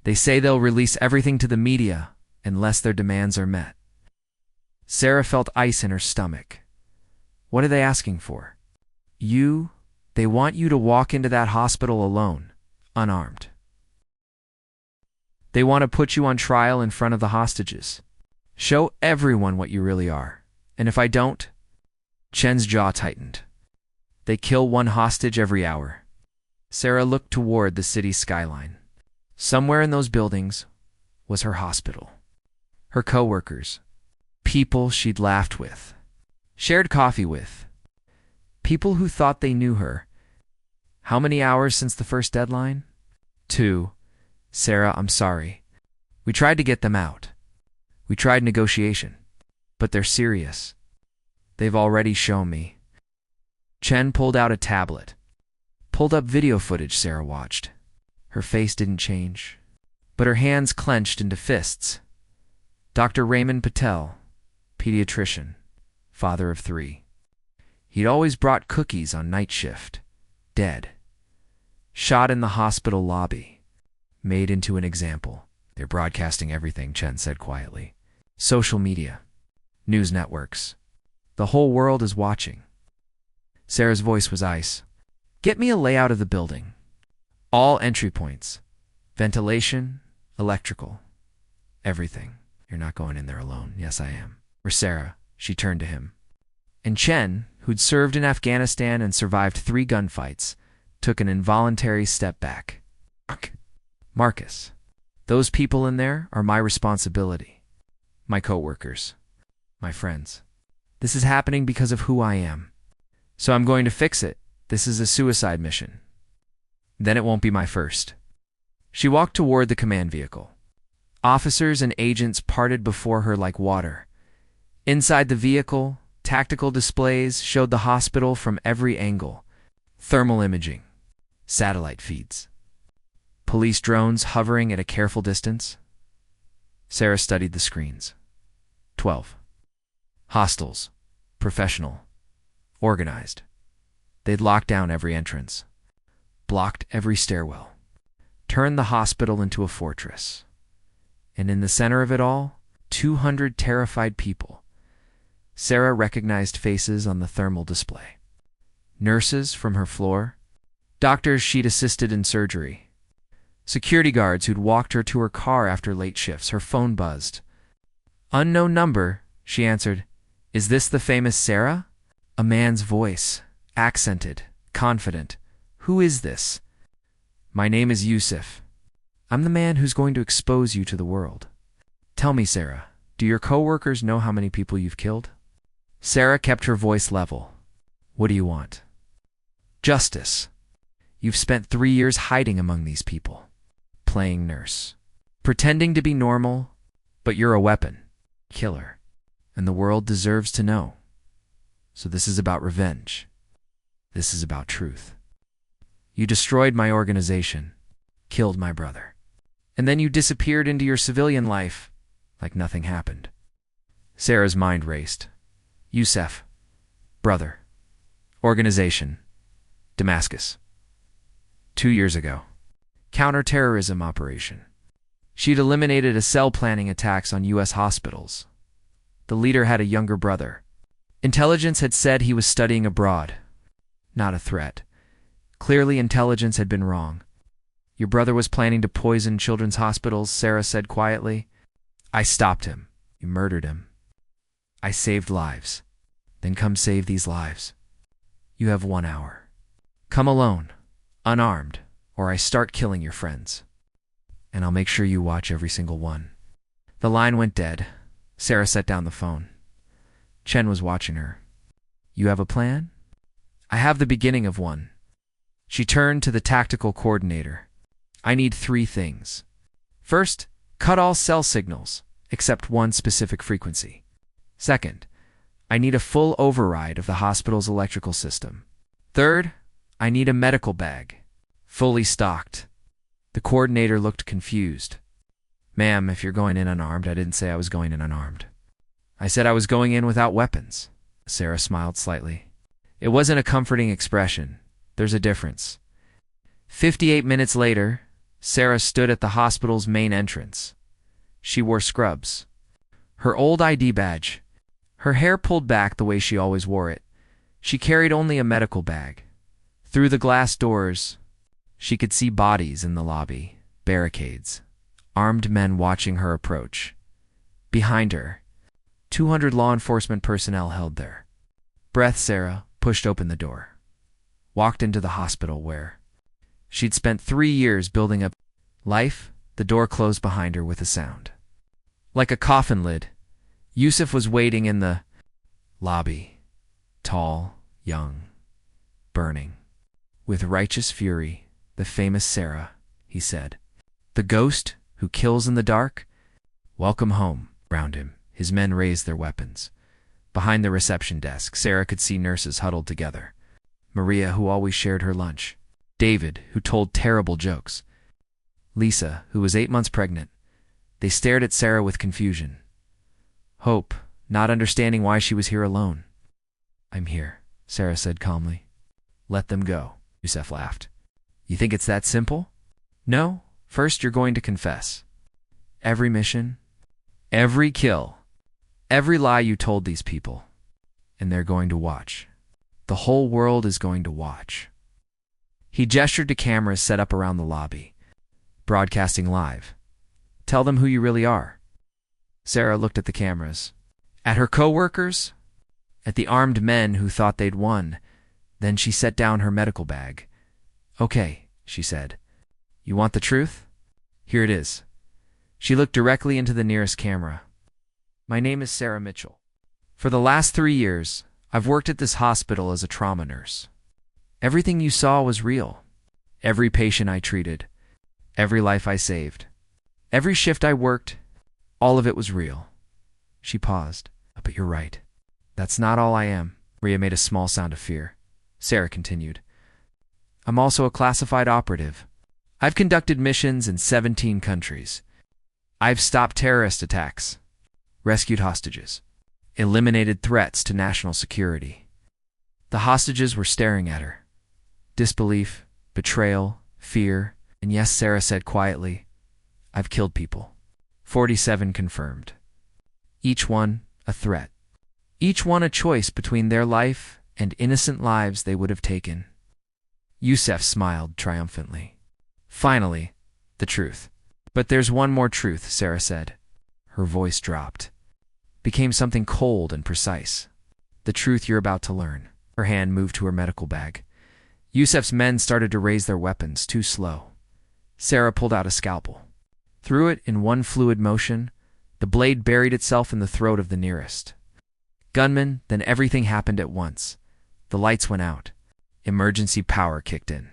They say they'll release everything to the media unless their demands are met. Sarah felt ice in her stomach. What are they asking for? They want you to walk into that hospital alone, unarmed. They want to put you on trial in front of the hostages. Show everyone what you really are. And if I don't, Chen's jaw tightened. They kill one hostage every hour. Sarah looked toward the city skyline. Somewhere in those buildings was her hospital. Her coworkers. People she'd laughed with. Shared coffee with. People who thought they knew her. How many hours since the first deadline? 2. Sarah, I'm sorry. We tried to get them out. We tried negotiation. But they're serious. They've already shown me. Chen pulled out a tablet. Pulled up video footage Sarah watched. Her face didn't change, but her hands clenched into fists. Dr. Raymond Patel, pediatrician, father of 3. He'd always brought cookies on night shift. Dead. Shot in the hospital lobby. Made into an example. They're broadcasting everything, Chen said quietly. Social media. News networks. The whole world is watching. Sarah's voice was ice. Get me a layout of the building. All entry points. Ventilation, electrical. Everything. You're not going in there alone. Yes, I am. For Sarah, she turned to him. And Chen, who'd served in Afghanistan and survived 3 gunfights, took an involuntary step back. Marcus, those people in there are my responsibility. My coworkers. My friends. This is happening because of who I am. So I'm going to fix it. This is a suicide mission. Then it won't be my first. She walked toward the command vehicle. Officers and agents parted before her like water. Inside the vehicle, tactical displays showed the hospital from every angle. Thermal imaging. Satellite feeds. Police drones hovering at a careful distance. Sarah studied the screens. 12. Hostiles. Professional. Organized. They'd locked down every entrance. Blocked every stairwell. Turned the hospital into a fortress. And in the center of it all, 200 terrified people. Sarah recognized faces on the thermal display. Nurses from her floor. Doctors she'd assisted in surgery. Security guards who'd walked her to her car after late shifts. Her phone buzzed. Unknown number, she answered. Is this the famous Sarah? A man's voice, accented, confident. Who is this? My name is Yusuf. I'm the man who's going to expose you to the world. Tell me, Sarah, do your coworkers know how many people you've killed? Sarah kept her voice level. What do you want? Justice. You've spent 3 years hiding among these people. Playing nurse. Pretending to be normal, but you're a weapon. Killer. And the world deserves to know. So this is about revenge. This is about truth. You destroyed my organization, killed my brother, and then you disappeared into your civilian life like nothing happened. Sarah's mind raced. Yusuf, brother, organization, Damascus. 2 years ago, counterterrorism operation. She'd eliminated a cell planning attacks on U.S. hospitals. The leader had a younger brother. Intelligence had said he was studying abroad. Not a threat. Clearly, intelligence had been wrong. Your brother was planning to poison children's hospitals, Sarah said quietly. I stopped him. You murdered him. I saved lives. Then come save these lives. You have 1 hour. Come alone, unarmed, or I start killing your friends. And I'll make sure you watch every single one. The line went dead. Sarah set down the phone. Chen was watching her. You have a plan? I have the beginning of one. She turned to the tactical coordinator. I need 3 things. First, cut all cell signals, except one specific frequency. Second, I need a full override of the hospital's electrical system. Third, I need a medical bag, fully stocked. The coordinator looked confused. Ma'am, if you're going in unarmed, I didn't say I was going in unarmed. I said I was going in without weapons. Sarah smiled slightly. It wasn't a comforting expression. There's a difference. 58 minutes later, Sarah stood at the hospital's main entrance. She wore scrubs. Her old ID badge. Her hair pulled back the way she always wore it. She carried only a medical bag. Through the glass doors, she could see bodies in the lobby, barricades, armed men watching her approach. Behind her, 200 law enforcement personnel held their breath. Sarah pushed open the door, walked into the hospital where she'd spent 3 years building up life. The door closed behind her with a sound. Like a coffin lid, Yusuf was waiting in the lobby, tall, young, burning. With righteous fury, the famous Sarah, he said. The ghost who kills in the dark? Welcome home. Round him, his men raised their weapons. Behind the reception desk, Sarah could see nurses huddled together. Maria, who always shared her lunch. David, who told terrible jokes. Lisa, who was 8 months pregnant. They stared at Sarah with confusion. Hope, not understanding why she was here alone. I'm here, Sarah said calmly. Let them go, Yusuf laughed. You think it's that simple? No, first you're going to confess. Every mission, every kill, every lie you told these people. And they're going to watch. The whole world is going to watch. He gestured to cameras set up around the lobby, broadcasting live. Tell them who you really are. Sarah looked at the cameras, at her co-workers, at the armed men who thought they'd won. Then she set down her medical bag. Okay, she said. You want the truth? Here it is. She looked directly into the nearest camera. My name is Sarah Mitchell. For the last 3 years, I've worked at this hospital as a trauma nurse. Everything you saw was real. Every patient I treated, every life I saved, every shift I worked, all of it was real. She paused. But you're right. That's not all I am. Maria made a small sound of fear. Sarah continued. I'm also a classified operative. I've conducted missions in 17 countries. I've stopped terrorist attacks, rescued hostages, eliminated threats to national security. The hostages were staring at her. Disbelief, betrayal, fear, and yes, Sarah said quietly, I've killed people. 47 confirmed. Each one a threat. Each one a choice between their life and innocent lives they would have taken. Yusuf smiled triumphantly. Finally, the truth. But there's one more truth, Sarah said. Her voice dropped. Became something cold and precise. The truth you're about to learn. Her hand moved to her medical bag. Yusuf's men started to raise their weapons, too slow. Sarah pulled out a scalpel. Threw it in one fluid motion. The blade buried itself in the throat of the nearest gunman. Then everything happened at once. The lights went out. Emergency power kicked in.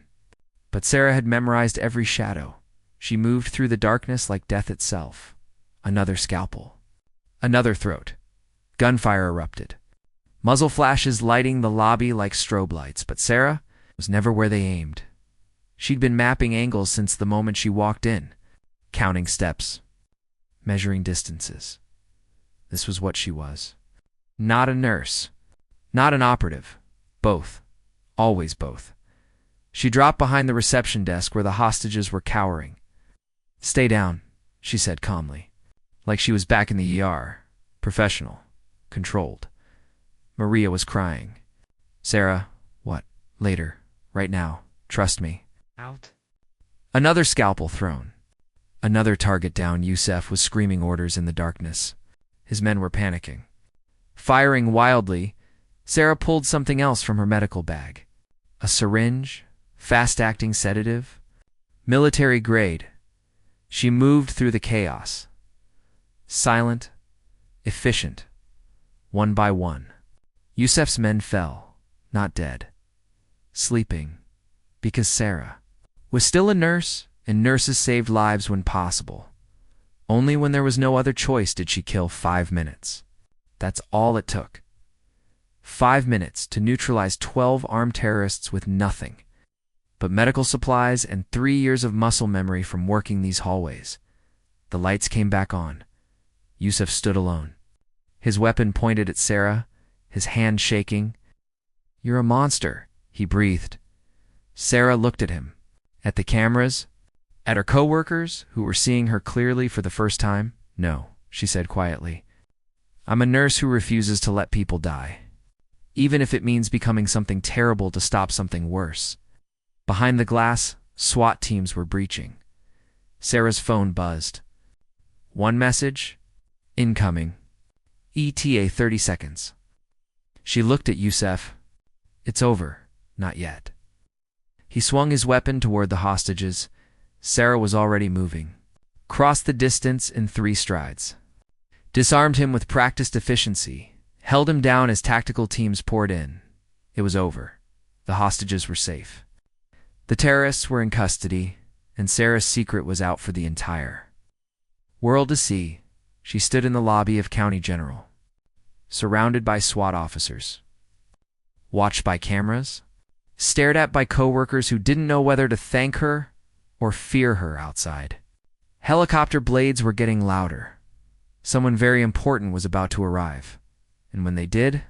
But Sarah had memorized every shadow. She moved through the darkness like death itself. Another scalpel. Another throat. Gunfire erupted. Muzzle flashes lighting the lobby like strobe lights, but Sarah was never where they aimed. She'd been mapping angles since the moment she walked in, counting steps, measuring distances. This was what she was. Not a nurse, not an operative. Both. Always both. She dropped behind the reception desk where the hostages were cowering. Stay down, she said calmly, like she was back in the ER, professional, controlled. Maria was crying. Sarah, what? Later. Right now. Trust me. Out. Another scalpel thrown. Another target down. Yusuf was screaming orders in the darkness. His men were panicking. Firing wildly, Sarah pulled something else from her medical bag. A syringe, fast-acting sedative, military grade. She moved through the chaos. Silent, efficient, one by one. Yusuf's men fell, not dead. Sleeping, because Sarah was still a nurse, and nurses saved lives when possible. Only when there was no other choice did she kill 5 minutes. That's all it took. 5 minutes to neutralize 12 armed terrorists with nothing but medical supplies and 3 years of muscle memory from working these hallways. The lights came back on. Yusuf stood alone. His weapon pointed at Sarah, his hand shaking. You're a monster, he breathed. Sarah looked at him, at the cameras, at her co-workers who were seeing her clearly for the first time. No, she said quietly. I'm a nurse who refuses to let people die. even if it means becoming something terrible to stop something worse. Behind the glass, SWAT teams were breaching. Sarah's phone buzzed. One message. Incoming. ETA 30 seconds. She looked at Youssef. It's over. Not yet. He swung his weapon toward the hostages. Sarah was already moving. Crossed the distance in 3 strides. Disarmed him with practiced efficiency. Held him down as tactical teams poured in. It was over. The hostages were safe. The terrorists were in custody, and Sarah's secret was out for the entire world to see. She stood in the lobby of County General, surrounded by SWAT officers, watched by cameras, stared at by coworkers who didn't know whether to thank her or fear her outside. Helicopter blades were getting louder. Someone very important was about to arrive, and when they did,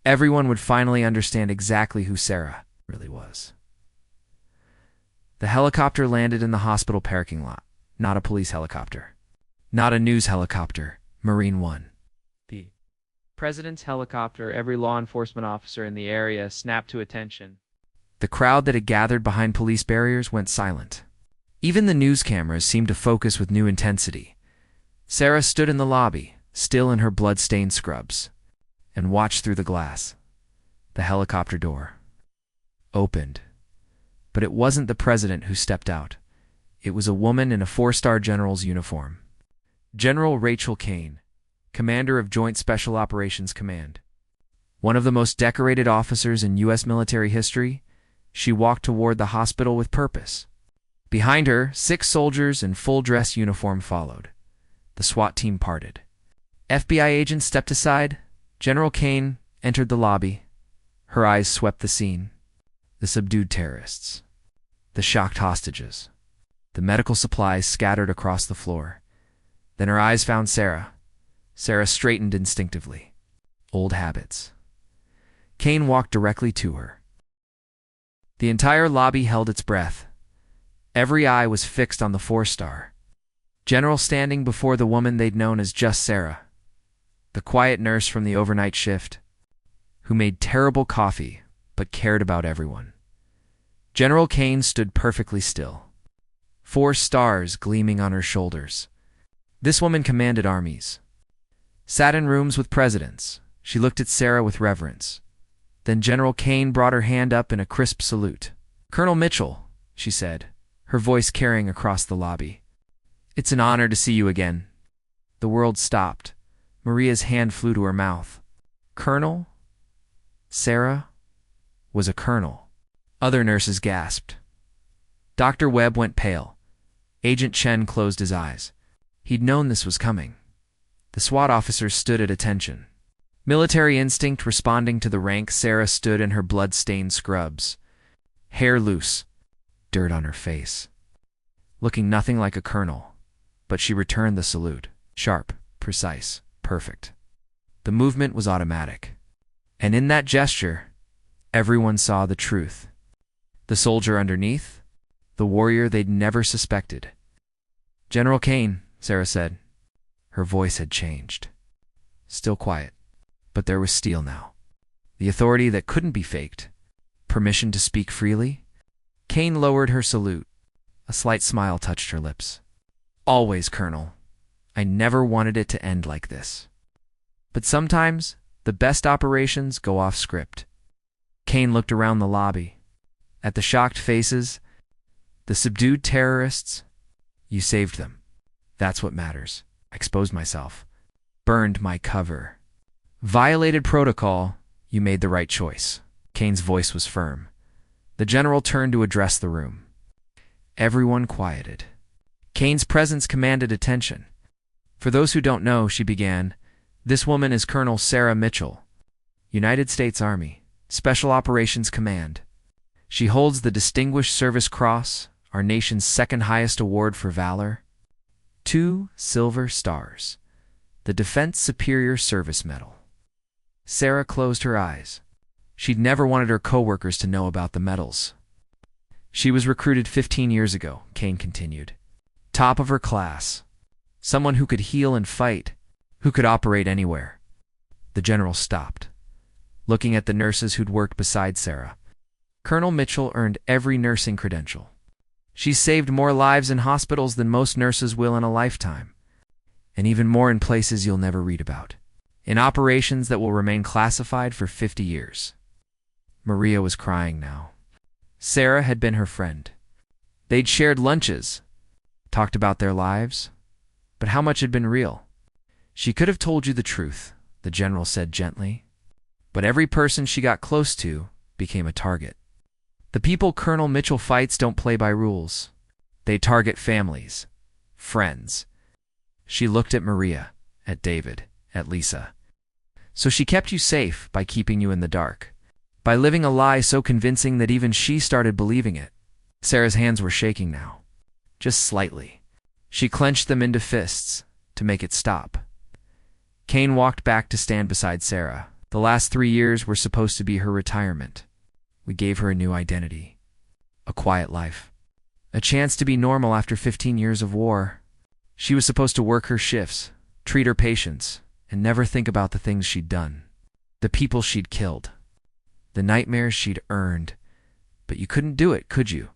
everyone would finally understand exactly who Sarah really was. The helicopter landed in the hospital parking lot. Not a police helicopter. Not a news helicopter. Marine One. The president's helicopter. Every law enforcement officer in the area snapped to attention. The crowd that had gathered behind police barriers went silent. Even the news cameras seemed to focus with new intensity. Sarah stood in the lobby, still in her blood-stained scrubs, and watched through the glass. The helicopter door opened. But it wasn't the president who stepped out. It was a woman in a 4-star general's uniform. General Rachel Kane, commander of Joint Special Operations Command. One of the most decorated officers in U.S. military history, she walked toward the hospital with purpose. Behind her, 6 soldiers in full-dress uniform followed. The SWAT team parted. FBI agents stepped aside. General Kane entered the lobby. Her eyes swept the scene. The subdued terrorists. The shocked hostages. The medical supplies scattered across the floor. Then her eyes found Sarah. Sarah straightened instinctively. Old habits. Kane walked directly to her. The entire lobby held its breath. Every eye was fixed on the 4-star general standing before the woman they'd known as just Sarah, the quiet nurse from the overnight shift, who made terrible coffee but cared about everyone. General Kane stood perfectly still, 4 stars gleaming on her shoulders. This woman commanded armies, sat in rooms with presidents. She looked at Sarah with reverence. Then General Kane brought her hand up in a crisp salute. "Colonel Mitchell," she said, her voice carrying across the lobby. "It's an honor to see you again." The world stopped. Maria's hand flew to her mouth. Colonel? Sarah was a colonel. Other nurses gasped. Dr. Webb went pale. Agent Chen closed his eyes. He'd known this was coming. The SWAT officers stood at attention. Military instinct responding to the rank, Sarah stood in her blood-stained scrubs, hair loose, dirt on her face, looking nothing like a colonel. But she returned the salute. Sharp, precise, perfect. The movement was automatic. And in that gesture, everyone saw the truth. The soldier underneath, the warrior they'd never suspected. "General Kane," Sarah said. Her voice had changed. Still quiet, but there was steel now. The authority that couldn't be faked. Permission to speak freely. Kane lowered her salute. A slight smile touched her lips. "Always, Colonel. I never wanted it to end like this. But sometimes, the best operations go off script." Kane looked around the lobby. At the shocked faces, the subdued terrorists. "You saved them. That's what matters. I exposed myself. Burned my cover. Violated protocol. You made the right choice." Kane's voice was firm. The general turned to address the room. Everyone quieted. Kane's presence commanded attention. "For those who don't know," she began, "this woman is Colonel Sarah Mitchell, United States Army, Special Operations Command. She holds the Distinguished Service Cross, our nation's 2nd highest award for valor, 2 silver stars, the Defense Superior Service Medal." Sarah closed her eyes. She'd never wanted her coworkers to know about the medals. "She was recruited 15 years ago," Kane continued. "Top of her class. Someone who could heal and fight, who could operate anywhere." The general stopped. looking at the nurses who'd worked beside Sarah. Colonel Mitchell earned every nursing credential. She's saved more lives in hospitals than most nurses will in a lifetime, and even more in places you'll never read about, in operations that will remain classified for 50 years. Maria was crying now. Sarah had been her friend. They'd shared lunches, talked about their lives, but how much had been real? She could have told you the truth, the general said gently, but every person she got close to became a target. The people Colonel Mitchell fights don't play by rules. They target families, friends. She looked at Maria, at David, at Lisa. So she kept you safe by keeping you in the dark, by living a lie so convincing that even she started believing it. Sarah's hands were shaking now, just slightly. She clenched them into fists to make it stop. Kane walked back to stand beside Sarah. The last 3 years were supposed to be her retirement. We gave her a new identity, a quiet life, a chance to be normal after 15 years of war. She was supposed to work her shifts, treat her patients, and never think about the things she'd done, the people she'd killed, the nightmares she'd earned. But you couldn't do it, could you?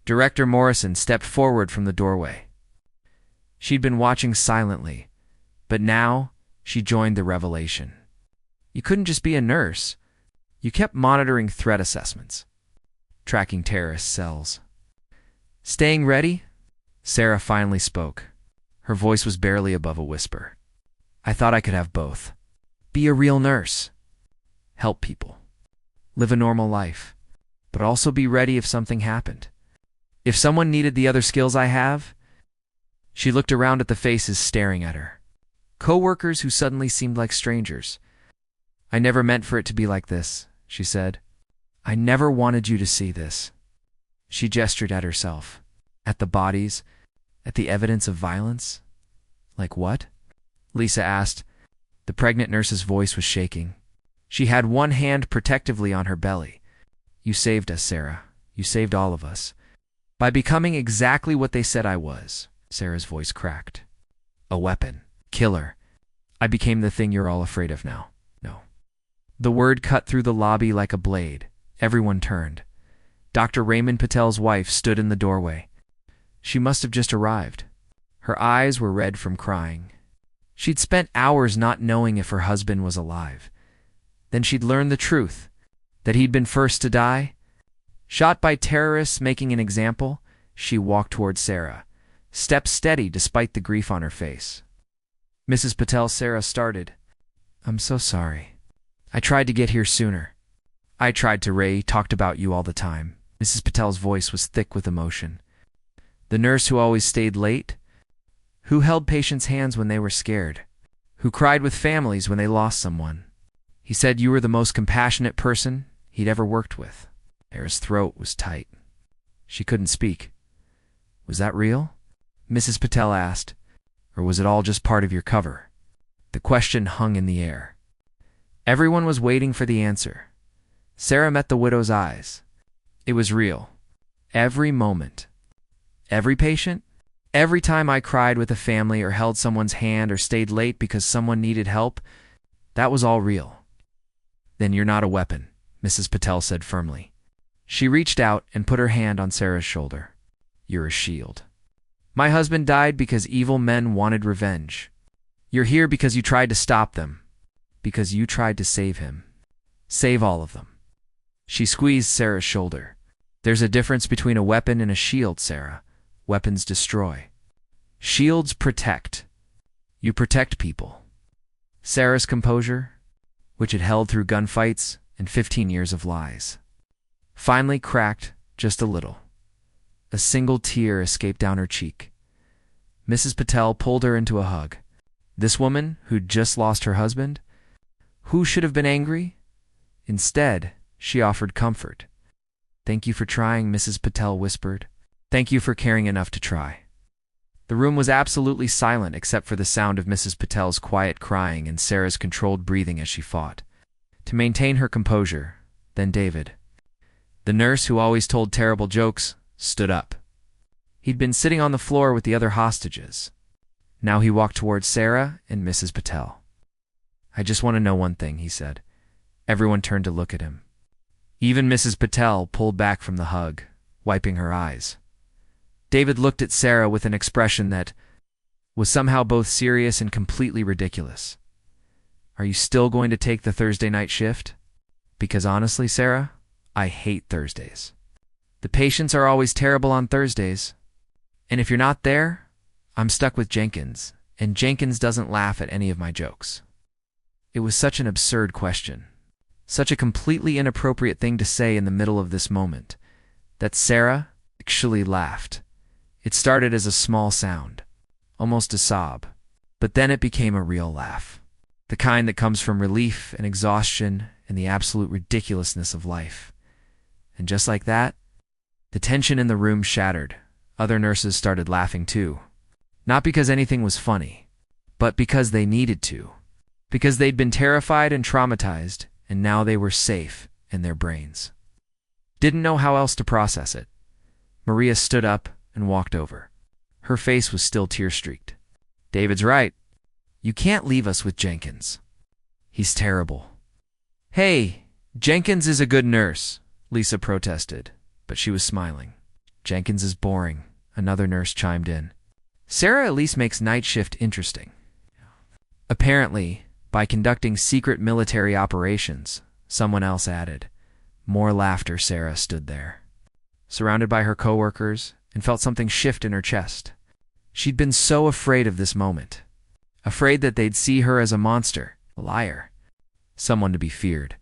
Director Morrison stepped forward from the doorway. She'd been watching silently, but now she joined the revelation. You couldn't just be a nurse. You kept monitoring threat assessments, tracking terrorist cells. Staying ready? Sarah finally spoke. Her voice was barely above a whisper. I thought I could have both. Be a real nurse. Help people. Live a normal life. But also be ready if something happened. If someone needed the other skills I have. She looked around at the faces staring at her. Co-workers who suddenly seemed like strangers. I never meant for it to be like this, she said. I never wanted you to see this. She gestured at herself, at the bodies, at the evidence of violence. Like what? Lisa asked. The pregnant nurse's voice was shaking. She had one hand protectively on her belly. You saved us, Sarah. You saved all of us. By becoming exactly what they said I was. Sarah's voice cracked. A weapon. Killer. I became the thing you're all afraid of now. No. The word cut through the lobby like a blade. Everyone turned. Dr. Raymond Patel's wife stood in the doorway. She must have just arrived. Her eyes were red from crying. She'd spent hours not knowing if her husband was alive. Then she'd learned the truth, that he'd been first to die. Shot by terrorists making an example, she walked toward Sarah, stepped steady despite the grief on her face. Mrs. Patel, Sarah started. I'm so sorry. I tried to get here sooner. I tried to. Ray talked about you all the time. Mrs. Patel's voice was thick with emotion. The nurse who always stayed late, who held patients' hands when they were scared, who cried with families when they lost someone. He said you were the most compassionate person he'd ever worked with. Sarah's throat was tight. She couldn't speak. Was that real? Mrs. Patel asked. Or was it all just part of your cover? The question hung in the air. Everyone was waiting for the answer. Sarah met the widow's eyes. It was real. Every moment. Every patient. Every time I cried with a family or held someone's hand or stayed late because someone needed help, that was all real. Then you're not a weapon, Mrs. Patel said firmly. She reached out and put her hand on Sarah's shoulder. You're a shield. My husband died because evil men wanted revenge. You're here because you tried to stop them, because you tried to save him. Save all of them. She squeezed Sarah's shoulder. There's a difference between a weapon and a shield, Sarah. Weapons destroy. Shields protect. You protect people. Sarah's composure, which had held through gunfights and 15 years of lies, finally cracked just a little. A single tear escaped down her cheek. Mrs. Patel pulled her into a hug. This woman who'd just lost her husband? Who should have been angry? Instead, she offered comfort. Thank you for trying, Mrs. Patel whispered. Thank you for caring enough to try. The room was absolutely silent except for the sound of Mrs. Patel's quiet crying and Sarah's controlled breathing as she fought to maintain her composure. Then David, the nurse who always told terrible jokes, stood up. He'd been sitting on the floor with the other hostages. Now he walked towards Sarah and Mrs. Patel. I just want to know one thing, he said. Everyone turned to look at him. Even Mrs. Patel pulled back from the hug, wiping her eyes. David looked at Sarah with an expression that was somehow both serious and completely ridiculous. Are you still going to take the Thursday night shift? Because honestly, Sarah, I hate Thursdays. The patients are always terrible on Thursdays. And if you're not there, I'm stuck with Jenkins, and Jenkins doesn't laugh at any of my jokes. It was such an absurd question, such a completely inappropriate thing to say in the middle of this moment, that Sarah actually laughed. It started as a small sound, almost a sob, but then it became a real laugh, the kind that comes from relief and exhaustion and the absolute ridiculousness of life. And just like that, the tension in the room shattered. Other nurses started laughing too. Not because anything was funny, but because they needed to. Because they'd been terrified and traumatized, and now they were safe in their brains. Didn't know how else to process it. Maria stood up and walked over. Her face was still tear-streaked. David's right. You can't leave us with Jenkins. He's terrible. Hey, Jenkins is a good nurse, Lisa protested, but she was smiling. Jenkins is boring, another nurse chimed in. Sarah at least makes night shift interesting. Apparently, by conducting secret military operations, someone else added. More laughter. Sarah stood there, surrounded by her coworkers, and felt something shift in her chest. She'd been so afraid of this moment, afraid that they'd see her as a monster, a liar, someone to be feared.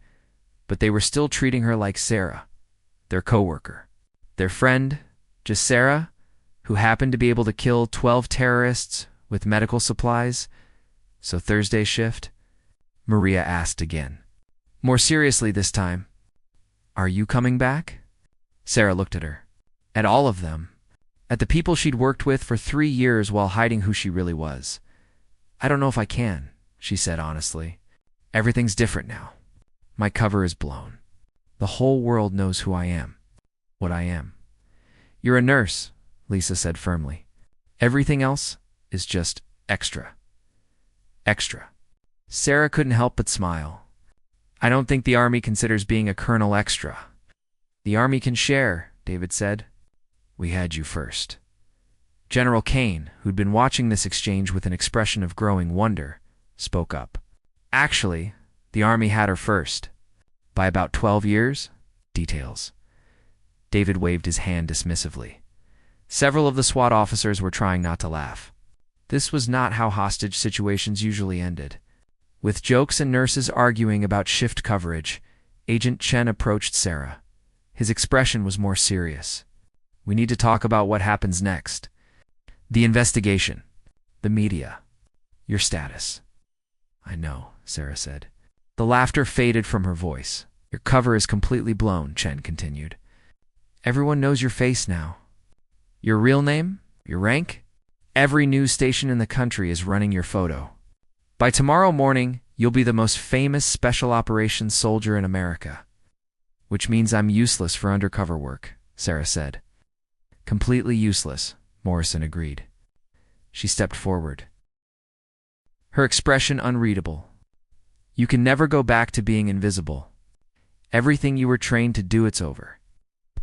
But they were still treating her like Sarah, their coworker, their friend, just Sarah, who happened to be able to kill 12 terrorists with medical supplies. So Thursday shift? Maria asked again. More seriously this time. Are you coming back? Sarah looked at her. At all of them. At the people she'd worked with for 3 years while hiding who she really was. I don't know if I can, she said honestly. Everything's different now. My cover is blown. The whole world knows who I am. What I am. You're a nurse, Lisa said firmly. Everything else is just extra. Extra. Sarah couldn't help but smile. I don't think the Army considers being a colonel extra. The Army can share, David said. We had you first. General Kane, who'd been watching this exchange with an expression of growing wonder, spoke up. Actually, the Army had her first. By about 12 years? Details. David waved his hand dismissively. Several of the SWAT officers were trying not to laugh. This was not how hostage situations usually ended. With jokes and nurses arguing about shift coverage, Agent Chen approached Sarah. His expression was more serious. We need to talk about what happens next. The investigation. The media. Your status. I know, Sarah said. The laughter faded from her voice. Your cover is completely blown, Chen continued. Everyone knows your face now. Your real name? Your rank? Every news station in the country is running your photo. By tomorrow morning, you'll be the most famous special operations soldier in America. Which means I'm useless for undercover work, Sarah said. Completely useless, Morrison agreed. She stepped forward. Her expression unreadable. You can never go back to being invisible. Everything you were trained to do, it's over.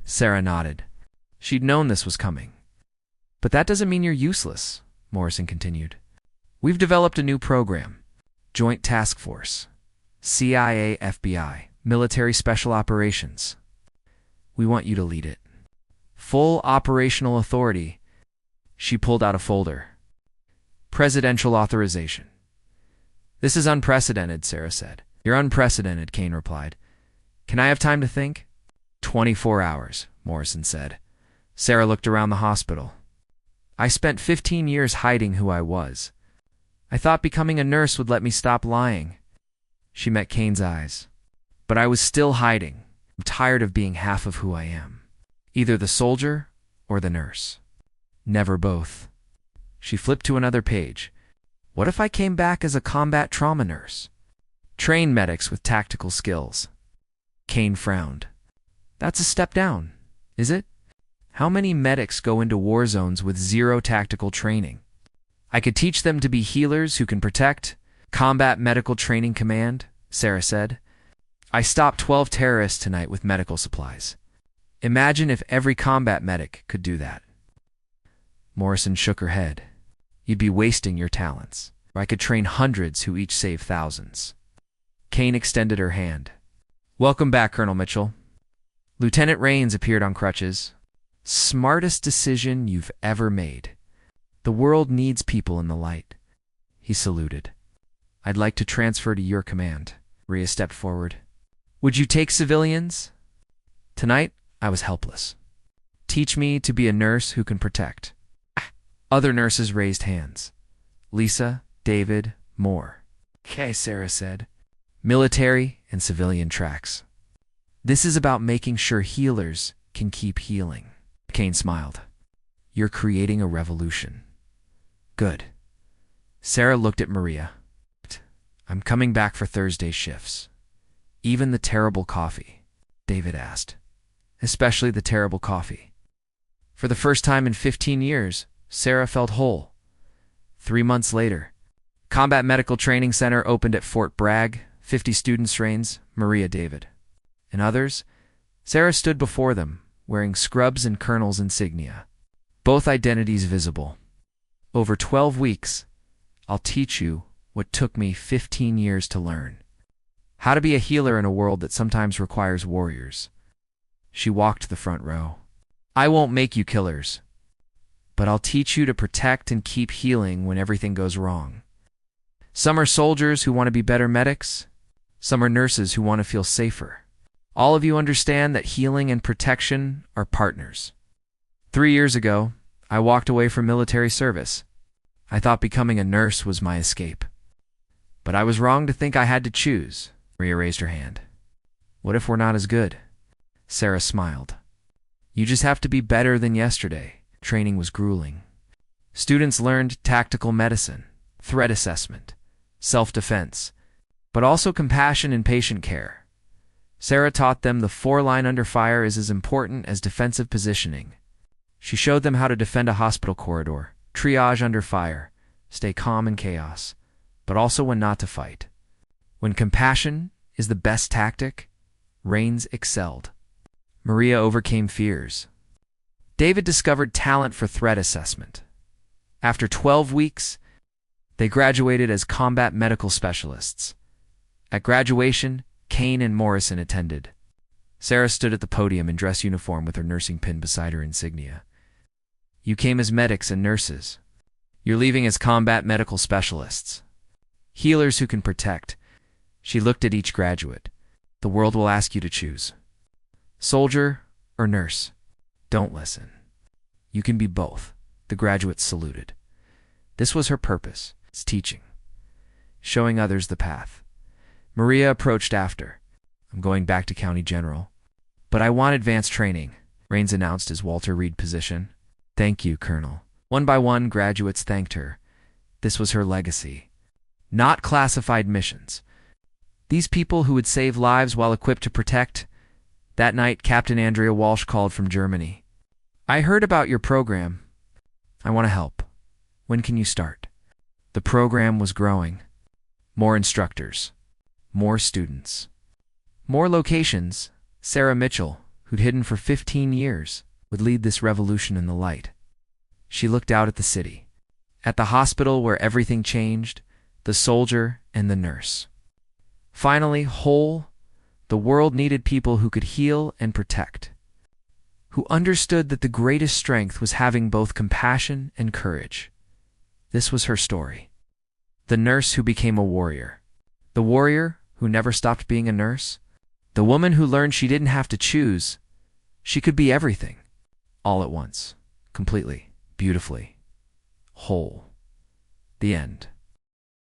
Sarah nodded. She'd known this was coming. But that doesn't mean you're useless, Morrison continued. We've developed a new program. Joint Task Force. CIA, FBI. Military Special Operations. We want you to lead it. Full operational authority. She pulled out a folder. Presidential authorization. This is unprecedented, Sarah said. You're unprecedented, Kane replied. Can I have time to think? 24 hours, Morrison said. Sarah looked around the hospital. I spent 15 years hiding who I was. I thought becoming a nurse would let me stop lying. She met Kane's eyes. But I was still hiding. I'm tired of being half of who I am. Either the soldier or the nurse. Never both. She flipped to another page. What if I came back as a combat trauma nurse? Trained medics with tactical skills. Kane frowned. That's a step down, is it? How many medics go into war zones with zero tactical training? I could teach them to be healers who can protect. Combat Medical Training Command, Sarah said. I stopped 12 terrorists tonight with medical supplies. Imagine if every combat medic could do that. Morrison shook her head. You'd be wasting your talents. I could train hundreds who each save thousands. Kane extended her hand. Welcome back, Colonel Mitchell. Lieutenant Rains appeared on crutches. Smartest decision you've ever made. The world needs people in the light. He saluted. I'd like to transfer to your command. Maria stepped forward. Would you take civilians? Tonight, I was helpless. Teach me to be a nurse who can protect. Other nurses raised hands. Lisa, David, more. Okay, Sarah said. Military and civilian tracks. This is about making sure healers can keep healing. Kane smiled. You're creating a revolution. Good. Sarah looked at Maria. I'm coming back for Thursday shifts. Even the terrible coffee, David asked. Especially the terrible coffee. For the first time in 15 years, Sarah felt whole. 3 months later, Combat Medical Training Center opened at Fort Bragg, 50 students Rains, Maria, David. And others, Sarah stood before them, wearing scrubs and colonel's insignia. Both identities visible. Over 12 weeks, I'll teach you what took me 15 years to learn. How to be a healer in a world that sometimes requires warriors. She walked the front row. I won't make you killers, but I'll teach you to protect and keep healing when everything goes wrong. Some are soldiers who want to be better medics. Some are nurses who want to feel safer. All of you understand that healing and protection are partners. 3 years ago, I walked away from military service. I thought becoming a nurse was my escape. But I was wrong to think I had to choose. Maria raised her hand. What if we're not as good? Sarah smiled. You just have to be better than yesterday. Training was grueling. Students learned tactical medicine, threat assessment, self-defense, but also compassion and patient care. Sarah taught them the 4-line under fire is as important as defensive positioning. She showed them how to defend a hospital corridor, triage under fire, stay calm in chaos, but also when not to fight. When compassion is the best tactic, Rains excelled. Maria overcame fears. David discovered talent for threat assessment. After 12 weeks, they graduated as combat medical specialists. At graduation, Kane and Morrison attended. Sarah stood at the podium in dress uniform with her nursing pin beside her insignia. You came as medics and nurses. You're leaving as combat medical specialists. Healers who can protect. She looked at each graduate. The world will ask you to choose. Soldier or nurse? Don't listen. You can be both. The graduates saluted. This was her purpose. It's teaching. Showing others the path. Maria approached after. I'm going back to County General. But I want advanced training, Rains announced as Walter Reed position. Thank you, Colonel. One by one, graduates thanked her. This was her legacy. Not classified missions. These people who would save lives while equipped to protect. That night, Captain Andrea Walsh called from Germany. I heard about your program. I want to help. When can you start? The program was growing. More instructors. More students. More locations. Sarah Mitchell, who'd hidden for 15 years, would lead this revolution in the light. She looked out at the city. At the hospital where everything changed, the soldier and the nurse. Finally, whole, the world needed people who could heal and protect, who understood that the greatest strength was having both compassion and courage. This was her story. The nurse who became a warrior. The warrior who never stopped being a nurse. The woman who learned she didn't have to choose. She could be everything, all at once, completely, beautifully, whole. The end.